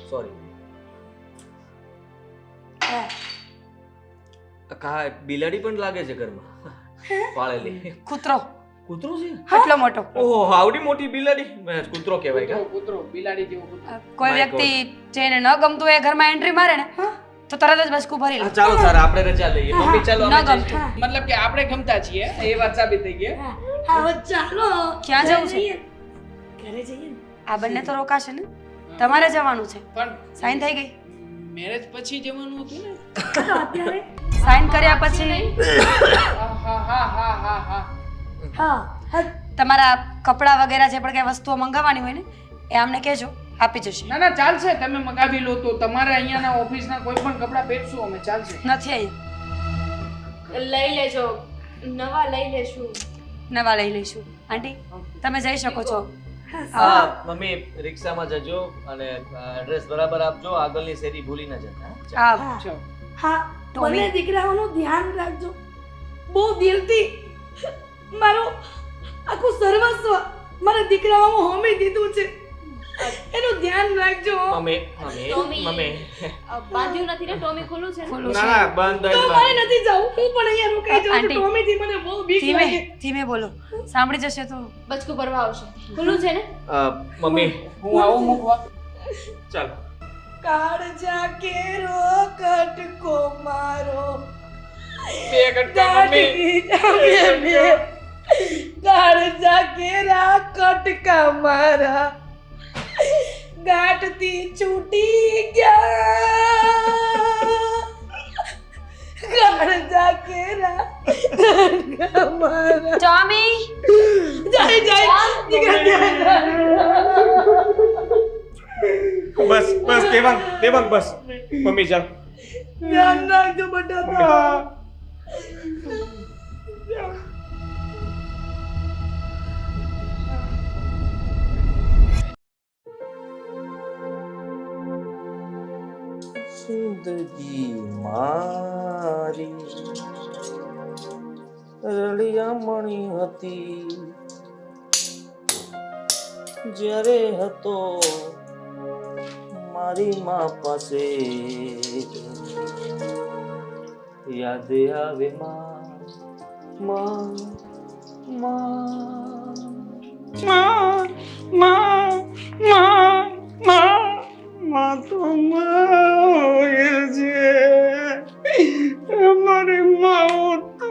સોરી. હા. કા બિલાડી પણ લાગે છે ઘરમાં પાળેલી. કૂતરો કૂતરો છે? એટલો મોટો. ઓહો આવડી મોટી બિલાડી? કૂતરો કહેવાય કૂતરો, કા? કૂતરો, બિલાડી જેવો કૂતરો. કોઈ My વ્યક્તિ જેને ન ગમતું હોય એ ઘરમાં એન્ટ્રી મારે ને તો તરત જ બસકું ભરી લે. હા ચાલો સર આપણે રજા લઈએ. મમ્મી ચાલો ન અમે ગમતું. જઈશું. મતલબ કે આપણે ગમતા છીએ એ વાત સાબિત થઈ ગઈ. હા હવે ચાલો. ક્યાં જવું છે? જઈએ. ઘરે જઈએ ને. આ બંને તો રોકાશે ને, તમારે જવાનું છે. પણ સાઈન થઈ ગઈ. મેરેજ પછી જવાનું હતું ને? તો અત્યારે સાઈન કર્યા પછી હા હા હા હા હા હા. હા હા તમારા કપડાં વગેરે જે પણ કઈ વસ્તુઓ મંગાવવાની હોય ને એ અમને કહેજો, આપી જશે. ના ના ચાલશે, તમે મગાવી લો તો. તમારે અહીંયાના ઓફિસના કોઈ પણ કપડાં પહેરશું અમે, ચાલશે. નથી અહીંયા, લઈ લેજો, નવા લઈ લેશું. નવા લઈ લઈશું. આંટી તમે જઈ શકો છો. હા મમ્મી રિક્ષામાં જજો અને એડ્રેસ બરાબર આપજો, આગળની શેરી ભૂલી ન જતા. હા ચાલો. હા ટોમી. બંને દીકરાઓનું ધ્યાન રાખજો બહુ દિલથી. મારું આખું સર્વસ્વ મારા દીકરાઓમાં હોમી દીધું છે, એનું ધ્યાન રાખજો. Mummy Tommy. મમ્મી બાંધ્યું નથી ને? ટોમી ખુલ્લું છે ને? ખુલ્લું ના છે. ના બંધ તો મારે નથી જવું, હું પણ અહીંયા રોકાઈ જાઉં છું. આંટી. ટોમીથી મને બહુ બીક ધીમે લાગે. ધીમે બોલો, સાંભળી જશે તો. બચકું ભરવા આવશે. ખુલ્લું છે ને? મમ્મી હું આવું મૂકવા? ચાલો. કાળજા કેરો કટકો મારો બે કટકા મમ્મી. કાળજા કેરા કટકા મારા ગાંઠથી છૂટી ગયા. કાળજા કેરા કટકા મારા. ટોમી જાય જાય દીકરા જાય. બસ બસ દેવાંગ દેવાંગ બસ. મમ્મી ચાલ. ધ્યાન રાખજો બધા. જિંદગી મારી રળિયામણી હતી જ્યારે હતો મારી માં પાસે. યાદ આવે માં માં માં માં માં માં માં માં તો હોય છે. અમારી માં તો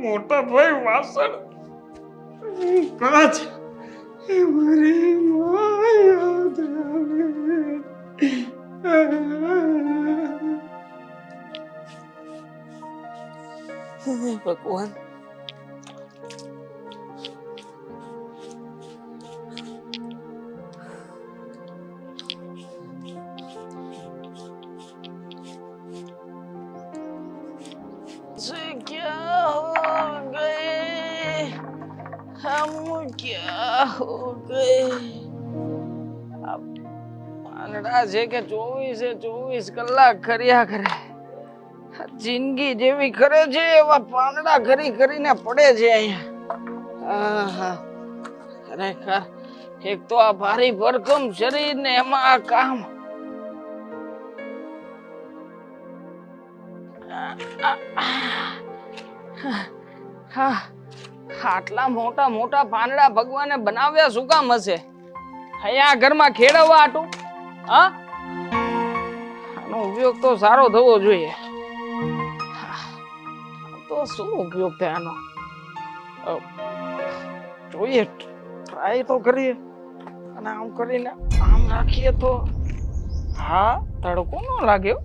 મોટા ભાઈ વાસણ કદાચ મારી માં યાદ આવે. ભગવાન क्या हो गए हम क्या हो गए. પાંદડા છે કે 24 કલાક ખર્યા કરે. જિંદગી જેવી કરે છે એવા પાંદડા ખરી કરીને પડે છે અહીંયા. આહા ખરેખર એક તો આ ભારી ભરકમ શરીર ને એમાં આ કામ. હા આટલા મોટા મોટા પાંદડા ભગવાને બનાવ્યા શું કામ હશે? અહીંયા ઘરમાં ખેડવવા આટું? હા આનો ઉપયોગ તો સારો થવો જોઈએ. તો શું ઉપયોગ થાય આનો? જોઈએ ટ્રાય તો કરીએ. અને આમ કરીને આમ રાખીએ તો હા તડકો ન લાગ્યો.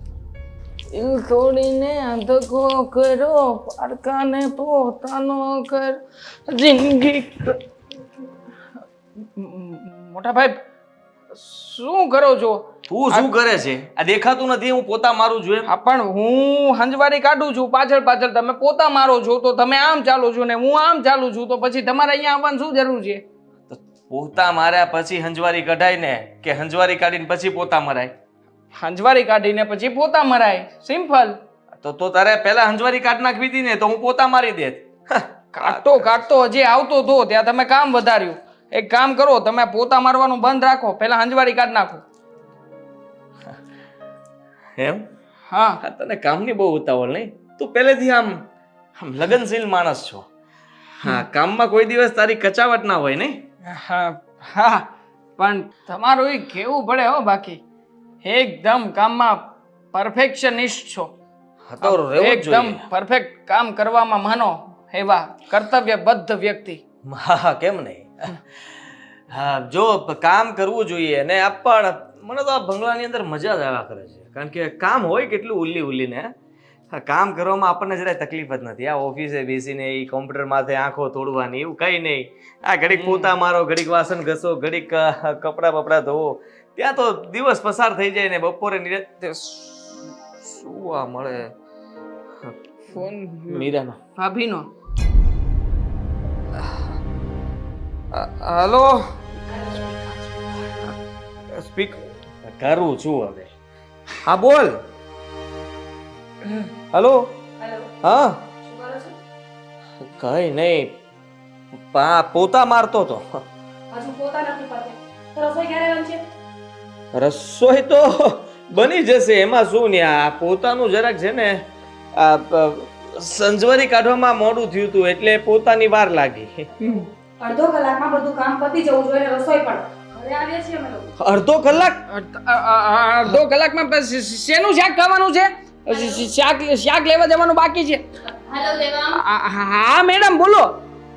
દિલ તોડીને ધકો કરો, પારકાને પોતાનો કર, જિંદગી મોટા ભાઈ શું કરો છો? તું શું કરે છે? આ દેખાતું નથી હું પોતા મારું છું એમ? હા પણ હું હંજવારી કાઢું છું પાછળ પાછળ, તમે પોતા મારો છો તો તમે આમ ચાલો છો ને હું આમ ચાલું છું, તો પછી તમારે અહીંયા આવવાની શું જરૂર છે? તો પોતા માર્યા પછી હંજવારી કઢાય ને કે હંજવારી કાઢીને પછી પોતા મરાય? હંજવારી કાઢીને પછી પોતા મરાય, સિમ્પલ. તો તારે પહેલા હંજવારી કાઢ નાખવી હતી ને તો હું પોતા મારી દેત. કાઢતો હજી આવતો તો ત્યાં તમે કામ વધાર્યું. એક કામ કરો, તમે પોતા મારવાનું બંધ રાખો, પહેલા હંજવારી કાઢ નાખો. એમ? હા હા, તને કામની બહુ ઉતાવળ નહીં? તું પહેલેથી આમ લગનશીલ માણસ છો. હા, કામમાં કોઈ દિવસ તારી કચાવટ ના હોય નહીં? હા હા, પણ તમારું એ કેવું પડે હો. બાકી એકદમ કામમાં પરફેક્શનિસ્ટ છો. હા, તો રહેવું જ એકદમ જોઈએ. પરફેક્ટ કામ કરવામાં માનો એવા કર્તવ્યબદ્ધ વ્યક્તિ. હા, કેમ નહીં? હા, જો કામ કરવું જોઈએ ને આ પણ મને તો આ બંગલાની અંદર મજા જ આવ્યા કરે છે, કારણ કે કામ હોય કેટલું ઉલ્લીને. હા, કામ કરવામાં આપણને જરાય તકલીફ જ નથી. આ ઓફિસે બેસીને એ કોમ્પ્યુટર માથે આંખો તોડવાની એવું કંઈ નહીં. આ ઘડીક પોતા મારો, ઘડીક વાસણ ઘસો, ઘડીક કપડાં બપડા ધોવો, ત્યાં તો દિવસ પસાર થઈ જાય ને બપોરે નિરાંતે સુવા મળે. ફોન મીરાનો ભાભીનો. હલો, સ્પીક કરું છું હવે. હા, બોલ. હલો. હા, કઈ નહીં, પોતા મારતો તો. રસોઈ તો બની જશે, એમાં શું ને. આ પોતાનું જરાક છે ને સંજવારી કાઢવામાં મોડું થયું હતું એટલે પોતાની વાર લાગી. અડધો કલાકમાં બધું કામ પતી જવું જોઈએ ને રસોઈ પણ ઘરે આવીએ છીએ અમે લોકો. અડધો કલાક? અડધો કલાકમાં પછી શેનું શાક ખાવાનું છે? શાક લેવા જવાનું બાકી છે. હેલો દેવાંગ, હા મેડમ બોલો.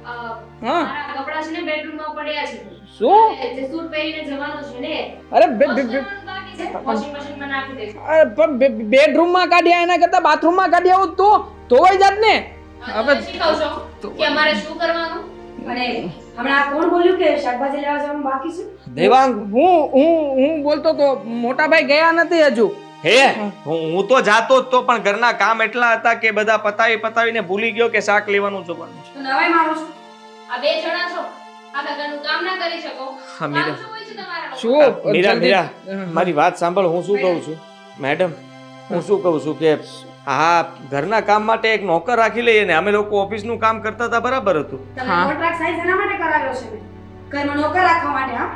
હા મારા કપડાં છે ને બેડરૂમમાં પડ્યા છે. શું? જે સૂટ પહેરીને જવાનું છે ને, અરે બાકી છે, વોશિંગ મશીનમાં નાખી દેજો. પણ બેડરૂમમાં કાઢ્યા એના કરતા બાથરૂમમાં કાઢ્યા હોત તો ધોવાઈ જાત ને. હવે શીખવશો કે અમારે શું કરવાનું. અને હમણાં આ કોણ બોલ્યું કે શાકભાજી લેવા જવાનું બાકી છે? દેવાંગ, હું બોલતો તો મોટાભાઈ ગયા નથી હજુ. હે હું તો જાતો જ તો, પણ ઘરના કામ એટલા હતા કે બધા પતાવીને ભૂલી ગયો કે શાક લેવાનું જોવાનું છે. તું નવાઈ મારો છો? આ બે જણા છો, આખા ઘરનું કામ ના કરી શકો. હા, કામ મીરા. શું હોય છે તમારા લોકો? શું મીરા, મારી વાત સાંભળ. હું શું કહું છું મેડમ, હું શું કહું છું કે હા, ઘરના કામ માટે એક નોકર રાખી લઈએ ને. અમે લોકો ઓફિસનું કામ કરતા હતા, બરાબર હતું. તમે કોન્ટ્રાક્ટ સાઈન એના માટે કરાવ્યો છે મેં, ઘરમાં નોકર રાખવા માટે. હા,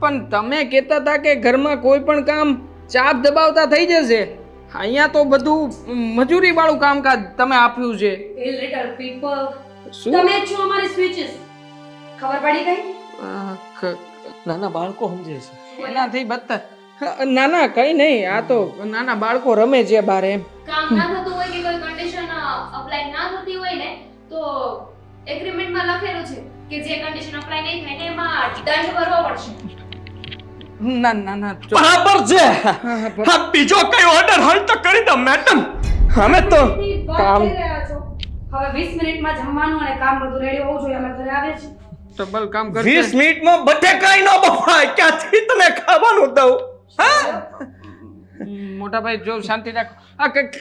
પણ તમે કહેતા હતા કે ઘરમાં કોઈ પણ કામ ચાપ દબાવતા થઈ જશે. અહીંયા તો બધું મજૂરી વાળું કામકાજ તમે આપ્યું છે. લિટલ પીપલ, શું? તમે જ છો અમારી સ્વિચીસ. ખબર પડી ગઈ? નાના બાળકો સમજે છે. એનાથી બદતર. નાના કઈ નહીં, આ તો નાના બાળકો રમે છે બાર એમ. કામ ના થતું હોય કે કોઈ કન્ડિશન અપ્લાય ના થતી હોય ને, તો એગ્રીમેન્ટમાં લખેલું છે કે જે કન્ડિશન અપ્લાય નહીં થાય ને એમાં દંડ ભરવો પડશે. ના ના ના બરાબર છે. હા, બીજો કઈ ઓર્ડર હોય તો કરી દો મેડમ. અમે તો કામ કરી રહ્યા છો. હવે 20 મિનિટમાં જમવાનું અને કામ બધું રેડી હોવું જોઈએ. અમે ઘરે આવીએ છીએ. ડબલ કામ 20 કરશે. મિનિટમાં બધે કઈ ન બફાય. ક્યાંથી તને ખાવાનું દઉં? હા, મોટાભાઈ જો શાંતિ રાખો.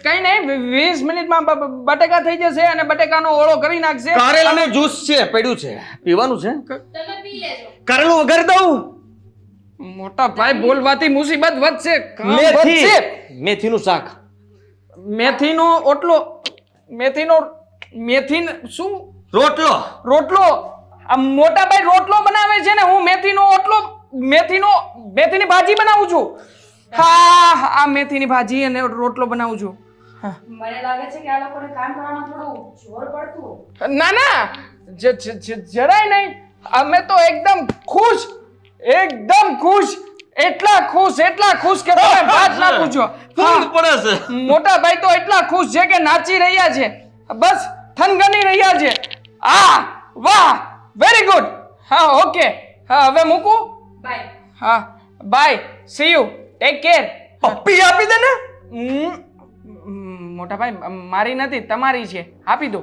કઈ નહીં, 20 મિનિટમાં બટેકા થઈ જશે અને બટેકાનો ઓળો કરી નાખશે. કારેલાનું જ્યુસ છે, પડ્યું છે, પીવાનું છે. તમે પી લેજો. કારેલું વગર દઉં? મોટા ભાઈ બોલવાથી મુસીબત વધશે. કામ મેથી, વધશે. મેથીનું શાક. મેથીનો ઓટલો, મેથી શું રોટલો. રોટલો. આ મોટા ભાઈ રોટલો બનાવે છે ને, હું મેથીનો ઓટલો, મેથીની ભાજી બનાવું છું. હા, આ મેથીની ભાજી અને રોટલો બનાવું છું. મને લાગે છે કે આ લોકોને કામ કરવામાં થોડું જોર પડતું. ના ના, જરાય નહીં. અમે તો એકદમ ખુશ, એટલા ખુશ કે તમે વાત ના પૂછો. ફૂંદ પડે છે. મોટા ભાઈ તો એટલા ખુશ છે કે નાચી રહ્યા છે, બસ થનગની રહ્યા છે. વાહ, વેરી ગુડ. હા, ઓકે. હા, હવે મૂકું. બાય. હા, bye, see you, take care. પપ્પી આપી દે ને. મોટા ભાઈ મારી નથી, તમારી છે, આપી દો.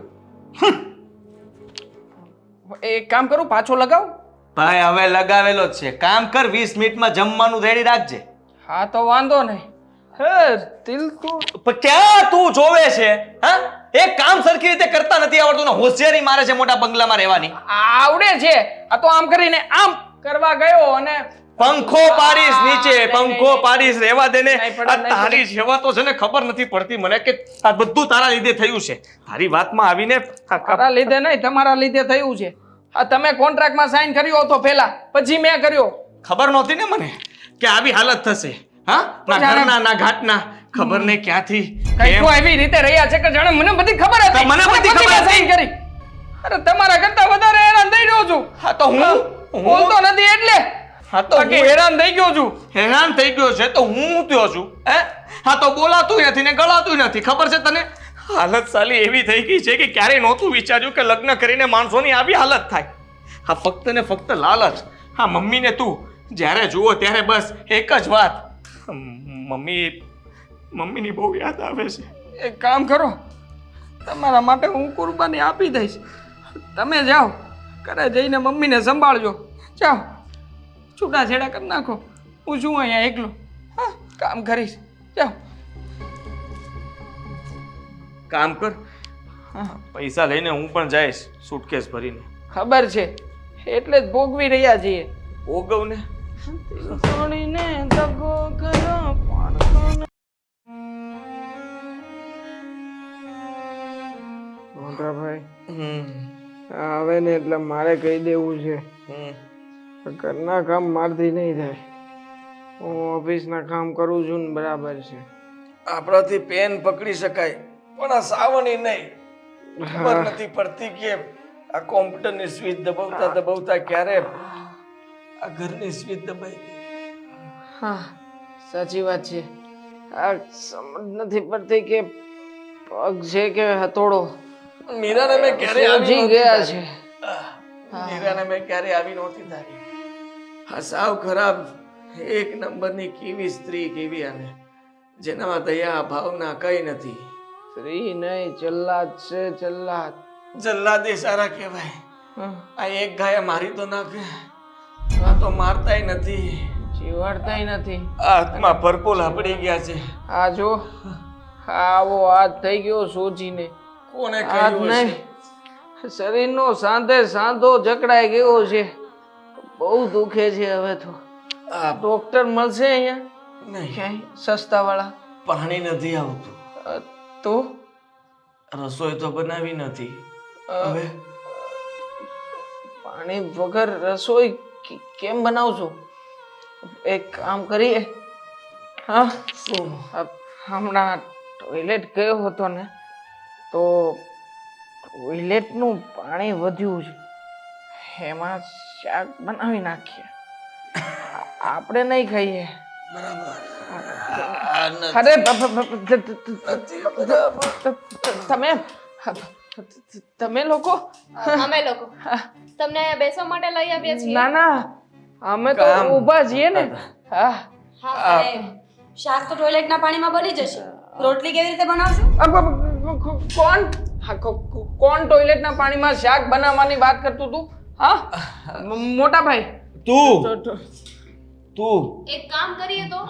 એક કામ કરું, પાછો લગાવ. ભાઈ હવે લગાવેલો જ છે. કામ કર, 20 મિનિટમાં જમવાનું રેડી રાખજે. હા તો વાંધો નહીં. હે દિલ તું પણ ક્યાં તું જોવે છે? હા, એક કામ સરખી રીતે કરતા નથી આવડતું ને હોશિયારી મારે છે મોટા બંગલામાં રહેવાની. આવડે છે. આ તો આમ કરીને આમ કરવા ગયો અને પંખો પાડીશ નીચે, પંખો પાડીશ, રહેવા દે ને. નહીં પડે, આ નહીં તારી જેવા તો છે ને ખબર નથી પડતી મને કે આ બધું તારા લીધે થયું છે. તારી વાતમાં આવીને તારા લીધે નહીં, તમારા લીધે થયું છે. આ તમે કોન્ટ્રાક્ટમાં સાઈન કર્યો હતો પહેલા, પછી મેં કર્યો. ખબર નહોતી ને મને કે આવી હાલત થશે. હા, ના ઘરના ના ઘાટના ખબર નહીં ક્યાંથી કઈ તો એવી રીતે રહ્યા છે કે જાણે મને બધી ખબર હતી. મને બધી ખબર મેં હતી. સાઈન કરી. અરે તમારા કરતા વધારે હેરાન થઈ રહ્યો છું. હા તો હું બોલતો નથી એટલે હા તો બાકી હેરાન થઈ ગયો છું. હેરાન થઈ ગયો છે તો હું થયો છું. હે, હા તો બોલાતું નથી ને ગળાતું નથી. ખબર છે તને? હાલત સાલી એવી થઈ ગઈ છે કે ક્યારેય નહોતું વિચાર્યું કે લગ્ન કરીને માણસોની આવી હાલત થાય. હા, ફક્ત ને ફક્ત લાલચ. હા, મમ્મીને તું જ્યારે જુઓ ત્યારે બસ એક જ વાત, મમ્મીની બહુ યાદ આવે છે. એક કામ કરો, તમારા માટે હું કુરબાની આપી દઈશ. તમે જાઓ, ઘરે જઈને મમ્મીને સંભાળજો. જાઓ, છૂટાછેડા કરી નાખો. હું છું અહીંયા એકલો. હા, કામ કરીશ. જાઓ. કામ કર, પૈસા લઈને હું પણ જઈશ સુટકેસ ભરીને. ખબર છે, એટલે જ ભોગવી રહ્યા છીએ. ઓગવને તોડીને દગો કર્યો પાણકોને. મોટાભાઈ, આવે ને એટલે મારે કહી દેવું છે. ઘરના કામ મારથી નહીં થાય. હું ઓફિસના કામ કરું છું ને બરાબર છે. આપણાથી પેન પકડી શકાય પણ આ સાવની નહીં. ખબર નથી પડતી કે આ કોમ્પ્યુટરની સ્વિચ દબાવતા દબાવતા ક્યારે આ ઘરની સ્વિચ દબાઈ ગઈ. હા, સાચી વાત છે. આ સમજ નથી પડતી કે પગ છે કે હથોડો. મીરાને મેં ક્યારે સોજી આવી ગયા ગયા છે. છે. મીરાને મેં ક્યારે આવી નહોતી તારી. આ સાવ ખરાબ એક નંબરની કેવી સ્ત્રી કેવી આને જેનામાં દયા ભાવના કઈ નથી. સ્ત્રી નહીં, જલ્લાદ છે, જલ્લાદ. જલ્લાદે સારા કહેવાય. આ એક ગાય મારી તો નાખે, આ તો મારતાય નથી, જીવાડતાય નથી. હાથમાં પરપોલ આપડી ગયા છે. આ જો, આવો હાથ થઈ ગયો સોજીને. કોને હાથ કહ્યું નહીં, હશે? શરીરનો સાંધે સાંધો જકડાઈ ગયો છે. બહુ દુખે છે હવે તો. આ ડોક્ટર મળશે અહીંયા નહીં, ક્યાંય સસ્તા વાળા? પાણી નથી આવતું, તો રસોઈ તો બનાવી નથી. હવે પાણી વગર રસોઈ કેમ બનાવશો? એક કામ કરીએ. હા, શું? હમણાં ટોયલેટ ગયો હતો ને તો ટોયલેટનું પાણી વધ્યું છે. એમાં શાક બનાવી નાખીએ. આપણે નહીં ખાઈએ. અરે તમે લોકો અમે લોકો તમને અહીંયા બેસવા માટે લઈ આવ્યા છીએ. ના ના, અમે તો ઊભા છીએ ને. હા, હા, અને શાક તો ટોયલેટના પાણીમાં બની જશે. રોટલી કેવી રીતે બનાવશો? કોણ ટોયલેટના પાણીમાં શાક બનાવવાની વાત કરતું તું? હા, મોટા ભાઈ. તું એક કામ કરીએ તો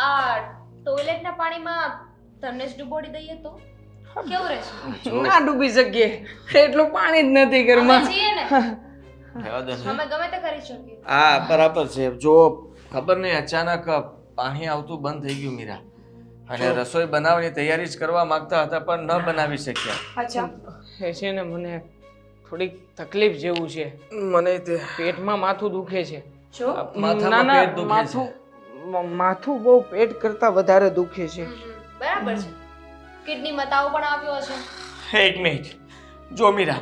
આ ટોયલેટના પાણીમાં તમને જ ડૂબોડી દઈએ તો કેવું રહેશે? ના ડૂબી શકીએ, એટલું પાણી જ નથી અમે ઘરમાં. છીએ ને, રહેવા દે ને. અમે ગમે તે કરી શકીએ. હા, બરાબર છે. જો ખબર નહીં અચાનક પાણી આવતું બંધ થઈ ગયું મીરા, અને રસોઈ બનાવવાની તૈયારી જ કરવા માંગતા હતા પણ ન બનાવી શક્યા. અચ્છા, એ છે ને, મને થોડીક તકલીફ જેવું છે. મને તે પેટમાં માથું દુખે છે. જો માથામાં ના, પેટ દુખે છે. માથું બહુ પેટ કરતા વધારે દુખે છે. બરાબર છે. કિડનીમાં તાવ પણ આવ્યો છે. એક મિનિટ. જો મીરા,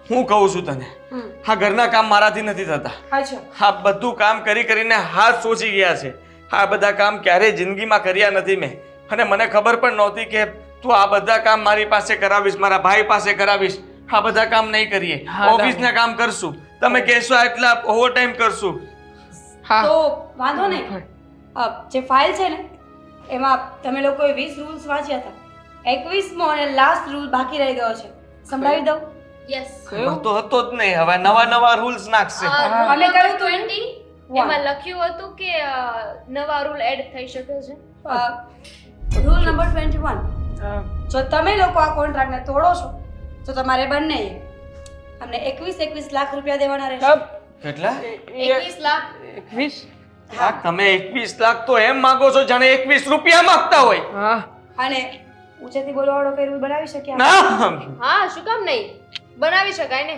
હું કહું છું તને, આ ઘરના કામ મારાથી નથી થતા. અચ્છા, આ બધું કામ કરી કરીને હાથ સોચી ગયા છે. આ બધા કામ ક્યારેય જિંદગીમાં કર્યા નથી મેં, અને મને ખબર પણ નહોતી કે તું આ બધા કામ મારી પાસે કરાવીશ, મારા ભાઈ પાસે કરાવીશ. આ બધા કામ નહીં કરીએ, ઓફિસના કામ કરશું. તમે કહેશો એટલા ઓવરટાઈમ કરશું. હા, તો વાંધો નહીં. જે ફાઇલ છે ને એમાં તમે લોકોએ 20 રૂલ્સ વાંચ્યા હતા. 21મો અને લાસ્ટ રૂલ બાકી રહી ગયો છે. સંભળાવી દઉં? યસ એમાં તો હતો જ નહીં, હવે નવા નવા રૂલ્સ નાખશે. અમે કહ્યું તું 20 એમાં લખ્યું હતું કે નવા રૂલ એડ થઈ શકે છે. રૂલ નંબર 21, જો તમે લોકો આ કોન્ટ્રાક્ટને તોડો છો તો તમારે બંને અમને 21 લાખ રૂપિયા દેવાના રહેશે. કેટલા? 21 લાખ. 21? તમે 21 લાખ તો એમ માંગો છો જાણે 21 રૂપિયા માંગતા હોય. હા. અને ઊંચેથી બોલવાવાળો કઈ રૂલ બનાવી શકીએ આપણે? ના, હા, શું કામ નહીં? બનાવી શકાય ને.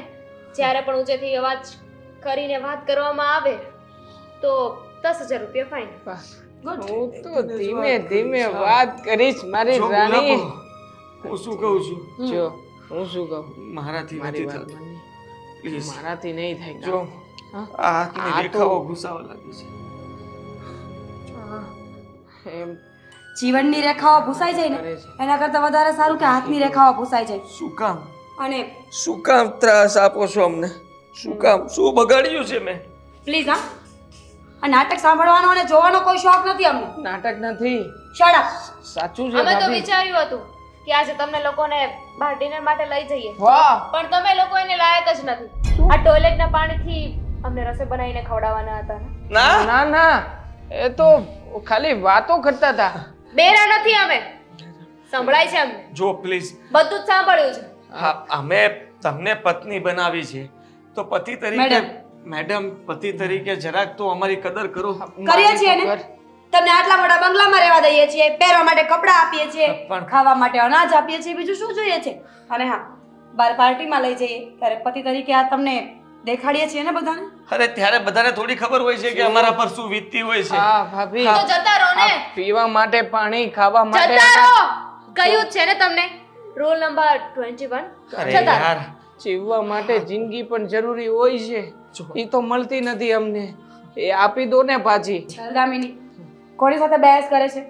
જ્યારે પણ ઊંચેથી અવાજ કરીને વાત કરવામાં આવે તો 10,000 રૂપિયા ફાઇન. હું તો ધીમે ધીમે વાત કરીશ મારી જો રાણી. ગુલાબો, હું શું કહું છું, જો હું શું કહું, મારાથી મારી નથી વાત થતું. માની. Please. મારાથી નહીં થાય. જો હા? આ હાથની આ તો- રેખાઓ ઘૂસાવા લાગી છે. એમ જીવનની રેખાઓ ભૂસાઈ જાય કરે ને છે. એના કરતાં વધારે સારું કે હાથની રેખાઓ ભૂસાઈ જાય. શું કામ? અને શું કામ ત્રાસ આપો છો અમને? શું કામ? શું બગાડ્યું છે મેં? પ્લીઝ હા, આ નાટક સાંભળવાનો અને જોવાનો કોઈ શોખ નથી અમને. નાટક નથી, શટ અપ. સાચું છે અમે તો ભાભી. વિચાર્યું હતું કે આજે તમને લોકોને બહાર ડિનર માટે લઈ જઈએ, વાહ, પણ તમે લોકો એને લાયક જ નથી. આ ટોયલેટના પાણીથી અમને રસોઈ બનાવીને ખવડાવવાના હતા ને. ના, ના ના, એ તો ખાલી વાતો કરતા હતા. બેરા નથી અમે. સંભળાય છે અમને, જો પ્લીઝ, બધું જ સાંભળ્યું છે. હા, અમે તમને પત્ની બનાવી છે તો પતિ તરીકે, મેડમ. મેડમ, પતિ તરીકે જરાક તો અમારી કદર કરો. કરીએ છીએ ને. તમને આટલા મોટા બંગલામાં રહેવા દઈએ છીએ, પહેરવા માટે કપડાં આપીએ છીએ, પણ- ખાવા માટે અનાજ આપીએ છીએ, બીજું શું જોઈએ છે? અને હા, બાર પાર્ટીમાં લઈ જઈએ ત્યારે પતિ તરીકે આ તમને દેખાડીએ છીએ ને બધાને. અરે ત્યારે બધાને થોડી ખબર હોય છે કે અમારા પર શું વીતતી હોય છે. હા ભાભી, તો જતા રહો ને. આ પીવા માટે પાણી, ખાવા માટે જતા રહો. કહ્યું જ છે ને તમને. Rule number 21. અરે જતા રહો. યાર, જીવવા માટે જિંદગી પણ જરૂરી હોય છે. એ તો મળતી નથી અમને. એ આપી દો ને પાછી. દામિની કોની સાથે બહેસ કરે છે?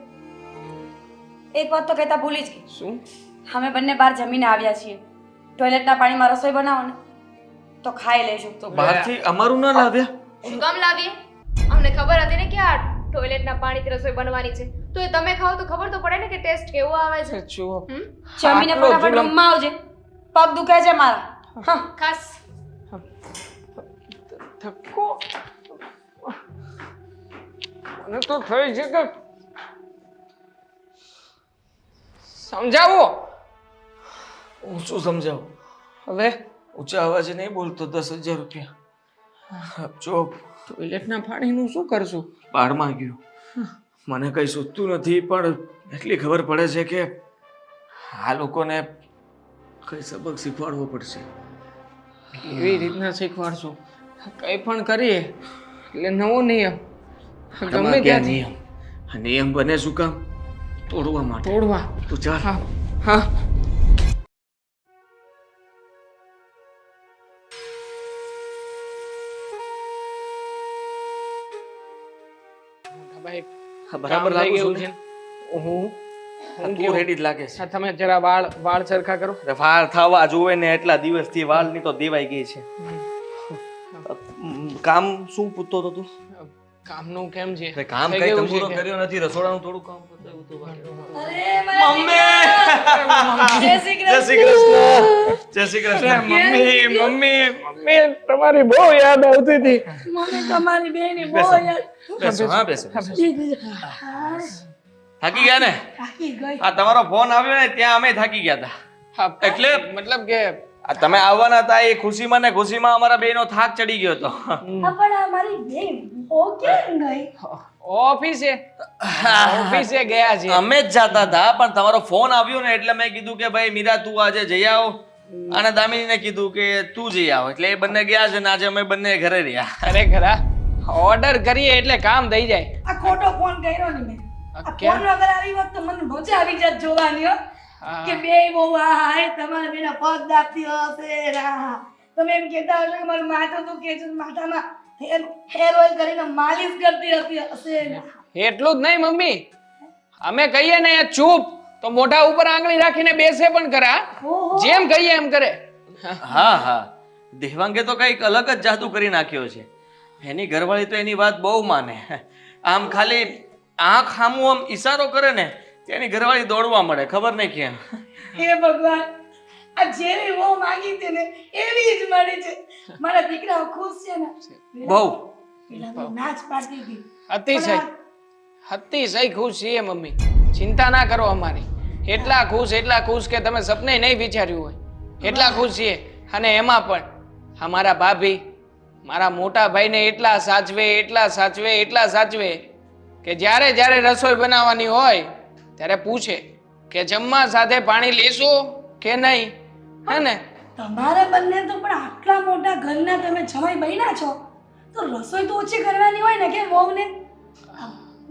એક વાત તો કહેતા ભૂલી જ ગઈ. શું? અમે બંને બહાર જમીને આવ્યા છીએ. ટોયલેટના પાણીમાં રસોઈ બનાવો ને તો ખાઈ લેશું. તો બહારથી અમારું ના લાવ્યા? શું કામ લાવીએ? અમને ખબર હતી ને કે આ ટોયલેટના પાણીથી રસોઈ બનવાની છે, તો એ તમે ખાઓ તો ખબર તો પડે ને કે ટેસ્ટ કેવો આવે છે. જુઓ, હમ? જમીને આટલો ફટાફટ જુલમ. રૂમમાં આવજે. પગ દુખે છે મારા. હા. ખાસ ધક્કો મને તો થઈ છે કે સમજાવો હું શું સમજાવું? હવે. ઊંચા અવાજે નહીં બોલતો. 10,000 રૂપિયા જો ટોયલેટના પાણીનું શું કરશું? બારમાં ગયું. મને કઈ સૂચતું નથી, પણ એટલી ખબર પડે છે કે આ લોકોને કઈ સબક શીખવાડવો પડશે. કેવી રીતના શીખવાડશું? કંઈ પણ કરીએ એટલે નવો નિયમ, ગમે આમાં ક્યાં ત્યાંથી નિયમ? આ નિયમ બને શું કામ? તોડવા માટે. તોડવા. તો ચાલ. હા હા. ભાઈ, હા, બરાબર કામ થઈ લાગુ ગયું છું ને? છે. હું તું રેડી જ લાગે છે. હા, તમે જરા વાળ સરખા કરો. અરે વાળ થવા જોવે ને, એટલા દિવસથી વાળની તો દેવાઈ ગઈ છે. કામ શું પૂછતો હતો તું? કામનું કેમ છે? અરે કામ થઈ કઈ ગયું તંબુરો છે કે? કર્યો નથી, રસોડાનું થોડું કામ પતાવ્યું હતું બાકી. મમ્મી જય શ્રી જય શ્રી કૃષ્ણ. જય શ્રી કૃષ્ણ. મમ્મી તમારી બહુ યાદ આવતી હતી. મમ્મી તમારી બેની બહુ બેસો. યાદ બેસો, હા, બેસો. થાકી ગયા ને? થાકી ગઈ. આ તમારો ફોન આવ્યો ને ત્યાં અમે થાકી ગયા હતા. હા, એટલે મતલબ કે આ તમે આવવાના હતા એ ખુશીમાં ને ખુશીમાં અમારા બેનો થાક ચડી ગયો હતો. પણ આ મારી બેન ઓ કેમ ગઈ? ઓફિસે ગયા છે. અમે જ જાતા હતા, પણ તમારો ફોન આવ્યો ને એટલે મેં કીધું કે ભાઈ મીરા તું આજે જઈ આવ, અને દામિનીને કીધું કે તું જઈ આવ. એટલે એ બંને ગયા છે ને આજે અમે બંને ઘરે રહ્યા. ખરેખર ઓર્ડર કરીએ એટલે કામ થઈ જાય. આ ખોટો ફોન કર્યો ને મેં. આ કેમ? ફોન વગર આવી વખત તો મને મજા આવી જાત જોવાની હો. હા. કે બે બહુ આ તમારા બેના પગ દાબતી હશે રા. તમે એમ કહેતા હશો કે મારું માથું દુખે છે, માથામાં હેર ઓઇલ કરીને માલિશ કરતી હતી હશે. એટલું જ નહીં મમ્મી, અમે કહીએ ને એ ચૂપ તો મોઢા ઉપર આંગળી રાખીને બેસે પણ ખરા. ઓહો. જેમ કહીએ એમ કરે. હા હા, દેવાંગે તો કંઈક અલગ જ જાદુ કરી નાખ્યો છે. એની ઘરવાળી તો એની વાત બહુ માને. આમ ખાલી આંખ સામું આમ ઈશારો કરે ને તેની ઘરવાળી દોડવા મળે, ખબર નહીં કેમ. હે ભગવાન, આ જેવી બહુ માંગી હતી ને એવી જ મળી છે. મારા દીકરાઓ ખુશ છે ને? બહુ. પેલા તો નાચ પાડતી હતી. અતિશય અતિશય ખુશ છીએ મમ્મી, ચિંતા ના કરો અમારી. એટલા ખુશ કે તમે સપને નહીં વિચાર્યું હોય એટલા ખુશ છીએ. અને એમાં પણ અમારા ભાભી મારા મોટા ભાઈને એટલા સાચવે કે જ્યારે જ્યારે રસોઈ બનાવવાની હોય ત્યારે પૂછે કે જમવા સાથે પાણી લેશો કે નહીં, હે ને? તમારા બંને તો પણ આટલા મોટા ઘરના તમે જમાઈ બન્યા છો તો રસોઈ તો ઓછી કરવાની હોય ને કે વહુને?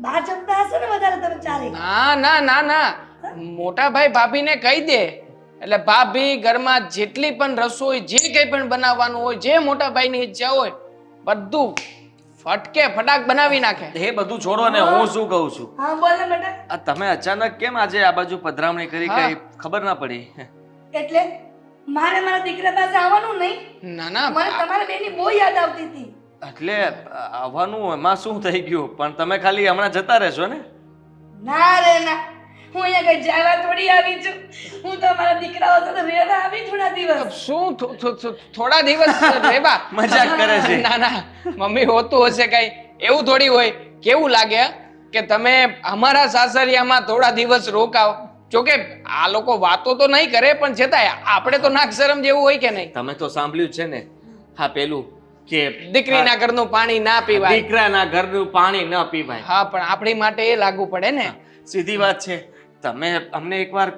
બહાર જમતા હશો ને વધારે તમે ચારે? ના મોટા ભાઈ ભાભીને કહી દે એટલે ભાભી ઘરમાં જેટલી પણ રસોઈ જે કંઈ પણ બનાવવાનું હોય, જે મોટા ભાઈની ઈચ્છા હોય બધું ફટકે ફટાક બનાવી નાખે. એ બધું છોડો ને, હું શું કહું છું, હા બોલ ને બેટા. આ તમે અચાનક કેમ આજે આ બાજુ પધરામણી કરી? કઈ ખબર ના પડી? એટલે મારે મારા દીકરા પાસે આવવાનું નહીં? ના મને તમારા બેની બહુ યાદ આવતી હતી. એટલે આવવાનું એમાં શું થઈ ગયું? પણ તમે ખાલી હમણાં જતા રહેશો ને? ના રે ના, હું અહીંયા કઈ જવા થોડી આવી છું. હું તો મારા દીકરાઓ સાથે રહેવા આવી થોડા દિવસ. શું થોડા દિવસ રેવા? મજાક કરે છે. ના મમ્મી, હોતું હશે કઈ એવું થોડી હોય. કેવું લાગે કે તમે અમારા સાસરિયામાં થોડા દિવસ રોકાવ? જોકે આ લોકો વાતો તો નહીં કરે પણ છતાંય આપણે તો નાક શરમ જેવું હોય કે નહીં? તમે તો સાંભળ્યું છે ને, હા પેલું કે દીકરીના ઘરનું પાણી ના પીવાય, દીકરાના ઘરનું પાણી ન પીવાય. હા પણ આપણી માટે એ લાગુ પડે ને. સીધી વાત છે. તમે અમને એકવાર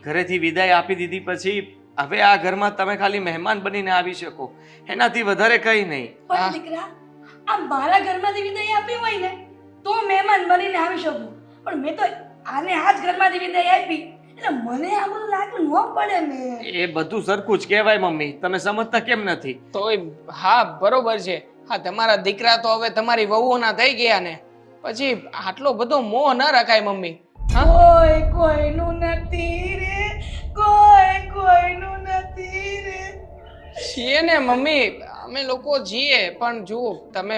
ઘરેથી વિદાય આપી દીધી પછી હવે આ ઘરમાં તમે ખાલી મહેમાન બનીને આવી શકો, એનાથી વધારે કંઈ નહીં. પણ દીકરા, આ મારા ઘરમાંથી વિદાય આપી હોય ને તો મહેમાન બનીને આવી શકું, પણ મેં તો આને આ જ ઘરમાંથી વિદાય આપી એટલે મને આ બધું લાગુ ન પડે ને. એ બધું સરખું જ કહેવાય મમ્મી, તમે સમજતા કેમ નથી? તોય હા બરોબર છે. હા તમારા દીકરા તો હવે તમારી વહુઓના થઈ ગયા ને, પછી આટલો બધો મોહ ન રખાય મમ્મી. કોઈ કોઈનું નથી રે, કોઈ કોઈનું નથી રે. છીએ ને મમ્મી, અમે લોકો છીએ પણ જુઓ તમે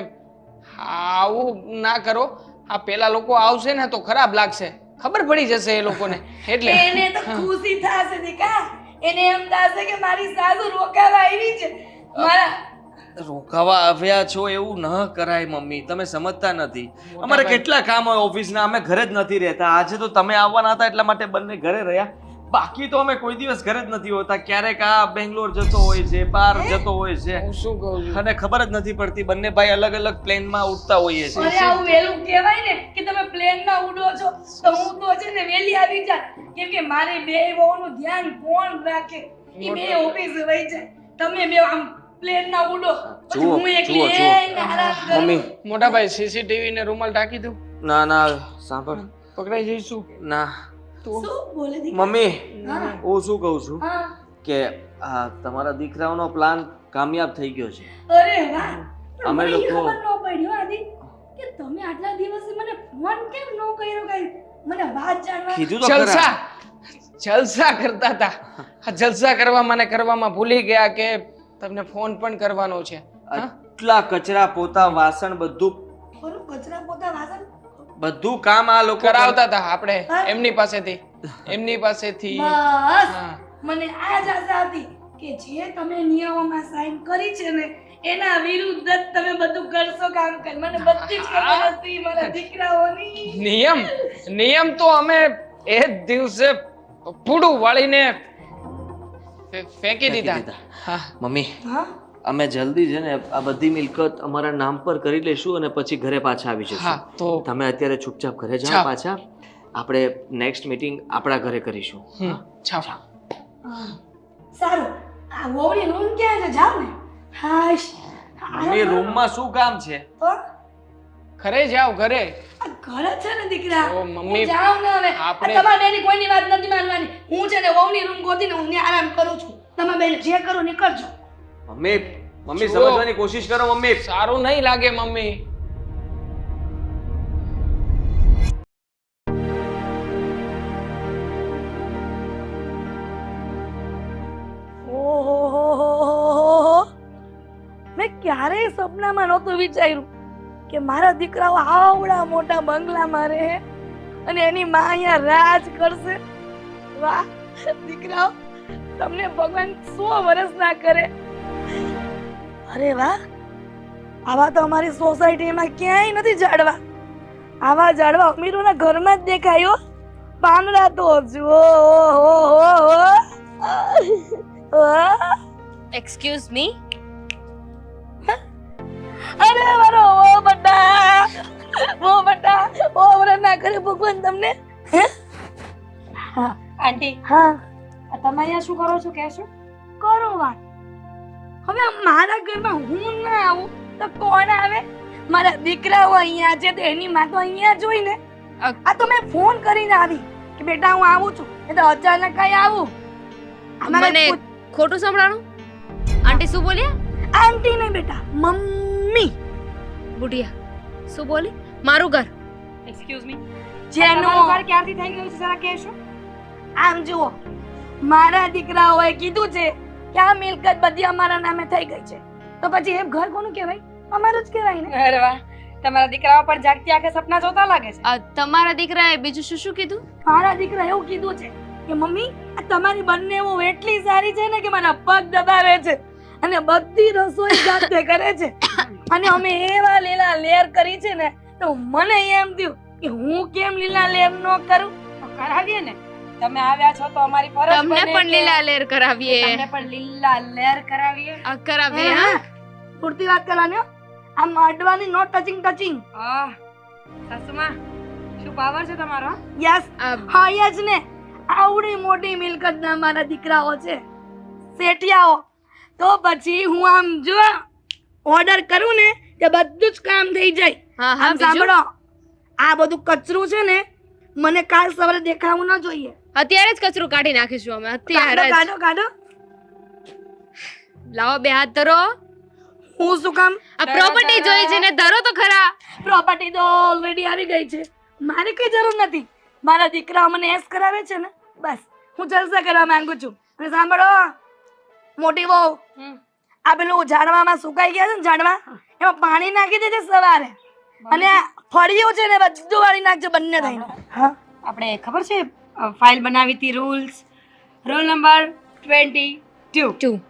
આવું ના કરો. આ પેલા લોકો આવશે ને તો ખરાબ લાગશે, ખબર પડી જશે એ લોકોને. એટલે એને તો ખુશી થશે દીકા, એને એમ થશે કે મારી સાસુ રોકાવા આવી છે. મારા રોકાવા આવ્યા છો એવું ન કરાય મમ્મી, તમે સમજતા નથી. અમારે કેટલા કામ હોય ઓફિસના, અમે ઘરે જ નથી રહેતા. આજે તો તમે આવવાના હતા એટલા માટે બંને ઘરે રહ્યા, બાકી તો અમે કોઈ દિવસ ઘરે જ નથી હોતા. ક્યારેક આ બેંગ્લોર જતો હોય છે, બહાર જતો હોય છે, હું શું કહું છું, અને ખબર જ નથી પડતી. બંને ભાઈ અલગ અલગ પ્લેનમાં ઉડતા હોઈએ છે. અરે આવું વેલું કહેવાય ને કે તમે પ્લેનમાં ઉડો છો તો હું તો છે ને વેલી આવી જા, કેમ કે મારી બે વહુનું ધ્યાન કોણ રાખે? ઈ બે ઓફિસ વહી જાય, તમે બે આમ પ્લેનમાં ઉડો, પછી જુઓ, હું એકલી જુઓ, જુઓ. એને આરામ કરું. મમ્મી મોટા ભાઈ સીસીટીવી ને રૂમાલ ઢાંકી દઉં? ના સાંભળ, પકડાઈ જઈશું. ના શું બોલે દીકરા? મમ્મી, હા. હું શું કહું છું હા. કે આ તમારા દીકરાઓનો પ્લાન કામયાબ થઈ ગયો છે. અરે વાહ, પણ અમે મને ઈ લોકો- ખબર ન પડી હો આદિ કે તમે આટલા દિવસે મને ફોન કેમ ન કર્યો? કઈ મને વાત જાણવા. કીધું તો ખરા. જલસા કરતા હતા. આ જલસા કરવામાં ભૂલી ગયા કે તમને ફોન પણ કરવાનો છે. આટલા કચરા પોતા વાસણ બધું ખરું કચરા પોતા વાસણ બધું કામ આ લોકો કરાવતા હતા આપણે હા? એમની પાસેથી. બસ હા. મને આ જ આશા હતી કે જે તમે નિયમોમાં સાઈન કરી છે ને એના વિરુદ્ધ જ તમે બધું કરશો કામ કર. મને બધી જ ખબર હતી મારા દીકરાઓની. નિયમ તો અમે એ જ દિવસે પૂડું વાળીને ફેંકી દીધા. હા મમ્મી, હા અમે જલ્દી છે ને આ બધી મિલકત અમારા નામ પર કરી લેશું અને પછી ઘરે પાછા આવી જશું. હા તો તમે અત્યારે ચૂપચાપ ઘરે જાઓ. છાપ. પાછા આપણે નેક્સ્ટ મીટિંગ આપણા ઘરે કરીશું. છાપ. હા. સારું, આ વહુની રૂમ ક્યાં છે? જાવ ને. હાશ. મમ્મી, રૂમમાં શું કામ છે? તો ઘરે જાઓ ઘરે. આ ઘર જ છે ને દીકરા. ઓ, મમ્મી, હું જાઉં ને હવે. આપણે- આ તમારા બેની કોઈની વાત નથી માનવાની. હું છે ને વહુની રૂમ ગોતીને હું ત્યાં આરામ કરું છું. તમે બેન જે કરો નીકળજો. મમ્મી જુઓ. સમજવાની કોશિશ કરો મમ્મી. સારું નહીં લાગે મમ્મી. ઓહો, મેં ક્યારેય સપનામાં નહોતું વિચાર્યું કે મારા દીકરાઓ આવડા મોટા બંગલામાં રહે અને એની માં અહીંયા રાજ કરશે. વાહ દીકરાઓ, તમને ભગવાન 100 વર્ષ ના કરે. અરે વાહ, આવા તો અમારી સોસાયટીમાં ક્યાંય નથી ઝાડવા. આવા ઝાડવા અમીરોના ઘરમાં જ દેખાયો. પાંદડા તો જુઓ. એક્સક્યુઝ મી, અરે મારો ઓ બટા, ઓ વરસ ના કરે ભગવાન તમને. હા આંટી, હા, તમે અહીંયા શું કરો છો કહેશો? કરો વાત. હવે મારા ઘરમાં હું ના આવું તો કોણ આવે? મારા દીકરાઓ અહીંયા છે તો એની માં તો અહીંયા જ હોય ને. આ તો મેં ફોન કરીને આવી કે બેટા હું આવું છું, એ તો અચાનક કઈ આવું. અમારે મને ખોટું સંભળાણું? આંટી શું બોલ્યા? આંટી નહીં બેટા, મમ્મી. બુઢિયા શું બોલી? મારું ઘર? એક્સક્યુઝ મી, જેનું તમારું ઘર ક્યારથી થઈ ગયું છે જરા કહેશો? આમ જુઓ, મારા દીકરાઓએ કીધું છે કે આ મિલકત બધી અમારા નામે થઈ ગઈ છે, તો પછી એ ઘર કોનું કહેવાય? અમારું જ કહેવાય ને. અરે વાહ, તમારા દીકરાઓ પણ જાગતી આંખે સપના જોતા લાગે છે. તમારા દીકરાએ બીજું શું શું કીધું? મારા દીકરા એવું કીધું છે કે મમ્મી આ તમારી બંને એવું એટલી સારી છે ને કે મારા પગ દબાવે છે અને બધી રસોઈ જાતે કરે છે. અને અમે એવા લીલા લેર કરી છે ને તો મને એમ થયું કે હું કેમ લીલા લેર ન કરું. તો કરાવીએ ને, તમે આવ્યા છો તો અમારી ફરજ તમને બને પણ કે લીલા લેર કરાવીએ. તમને પણ લીલા લેર કરાવીએ. કરાવીએ. હા, પૂરતી વાત કરવાની હો. આમ અડવાની નો ટચિંગ. આહ, સાસુમા, શું પાવર છે તમારો? યસ, આ હા જ ને. આવડી મોટી મિલકતના મારા દીકરાઓ છે, શેઠિયાઓ. તો પછી હું આમ જો ઓર્ડર કરું ને કે બધું જ કામ થઈ જાય. હા હા, આમ બીજું? સાંભળો, આ બધું કચરું છે ને મને કાલ સવારે દેખાવું ન જોઈએ. અત્યારે જ કચરું કાઢી નાખીશું અમે. અત્યારે જ. કાઢો. લાવો, બે હાથ ધરો. હું શું કામ? આ પ્રોપર્ટી જોઈ છે ને, ધરો તો ખરા. પ્રોપર્ટી તો ઓલરેડી આવી ગઈ છે, મારે કઈ જરૂર નથી. મારા દીકરા મને એસ કરાવે છે ને, બસ હું જલસા કરવા માંગુ છું. અને સાંભળો મોટી વહુ, આ પેલું ઝાડવામાં સુકાઈ ગયા છે ને ઝાડવા, એમાં પાણી નાખી દેજે સવારે. અને આ ફળિયું છે ને બધું વાળી નાખજો બંને થઈને. હા, આપણે ખબર છે ફાઇલ બનાવી હતી, રૂલ નંબર 22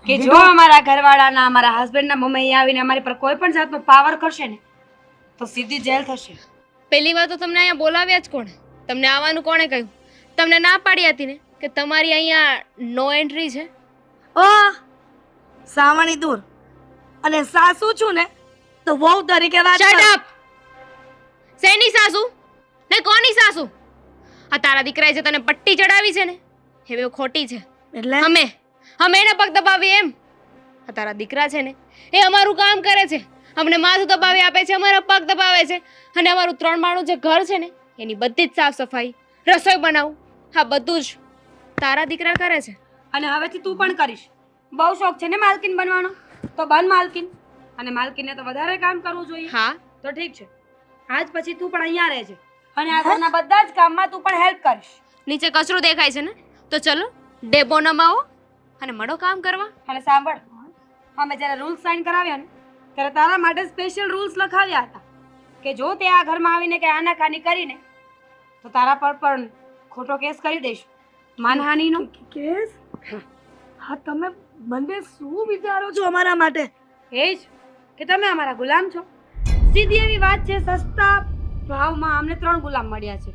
કે જો અમારા ઘરવાળાના, અમારા હસબન્ડના મમ્મી અહીંયા આવીને અમારી પર કોઈ પણ જાતનો પાવર કરશે ને તો સીધી જેલ થશે. પહેલી વાર તો તમને અહીંયા બોલાવ્યા જ કોણે? તમને આવવાનું કોણે કહ્યું? તમને ના પાડી હતી ને કે તમારી અહીંયા નો એન્ટ્રી છે. ઓ સાવણી દૂર. અને સાસુ છું ને તો વહુ તરીકે વાત શટ કર. અપ! શેની સાસુ ને કોની સાસુ? આ તારા દીકરાએ જે તને પટ્ટી ચડાવી છે ને એ બહુ ખોટી છે. એટલે અમે એના પગ દબાવીએ એમ? આ તારા દીકરા છે ને એ અમારું કામ કરે છે, અમને માથું દબાવી આપે છે, અમારા પગ દબાવે છે, અને અમારું 3 માળનું જે ઘર છે ને એની બધી જ સાફ સફાઈ, રસોઈ બનાવું, હા બધું જ તારા દીકરા કરે છે. અને હવેથી તું પણ કરીશ. બહુ શોખ છે ને માલકીન બનવાનો, તો બન માલકીન. અને માલકીને તો વધારે કામ કરવું જોઈએ. હા, તો ઠીક છે, આજ પછી તું પણ અહીંયા રહેજે અને આ ઘરના બધા જ કામમાં તું પણ હેલ્પ કરીશ. નીચે કચરું દેખાય છે ને, તો ચલો ડેપો નમાવો અને મળો કામ કરવા. અને સાંભળ, અમે જ્યારે રૂલ્સ સાઇન કરાવ્યા ને ત્યારે તારા માટે સ્પેશિયલ રૂલ્સ લખાવ્યા હતા કે જો તે આ ઘરમાં આવીને કે આનાકાની કરીને તો તારા પર પણ ખોટો કેસ કરી દઈશ, માનહાનિનો. કેસ? હા, તમે મને શું વિચારો છો અમારા માટે? એ જ કે તમે અમારા ગુલામ છો. સીધી એવી વાત છે, સસ્તા ભાવમાં અમને 3 ગુલામ મળ્યા છે,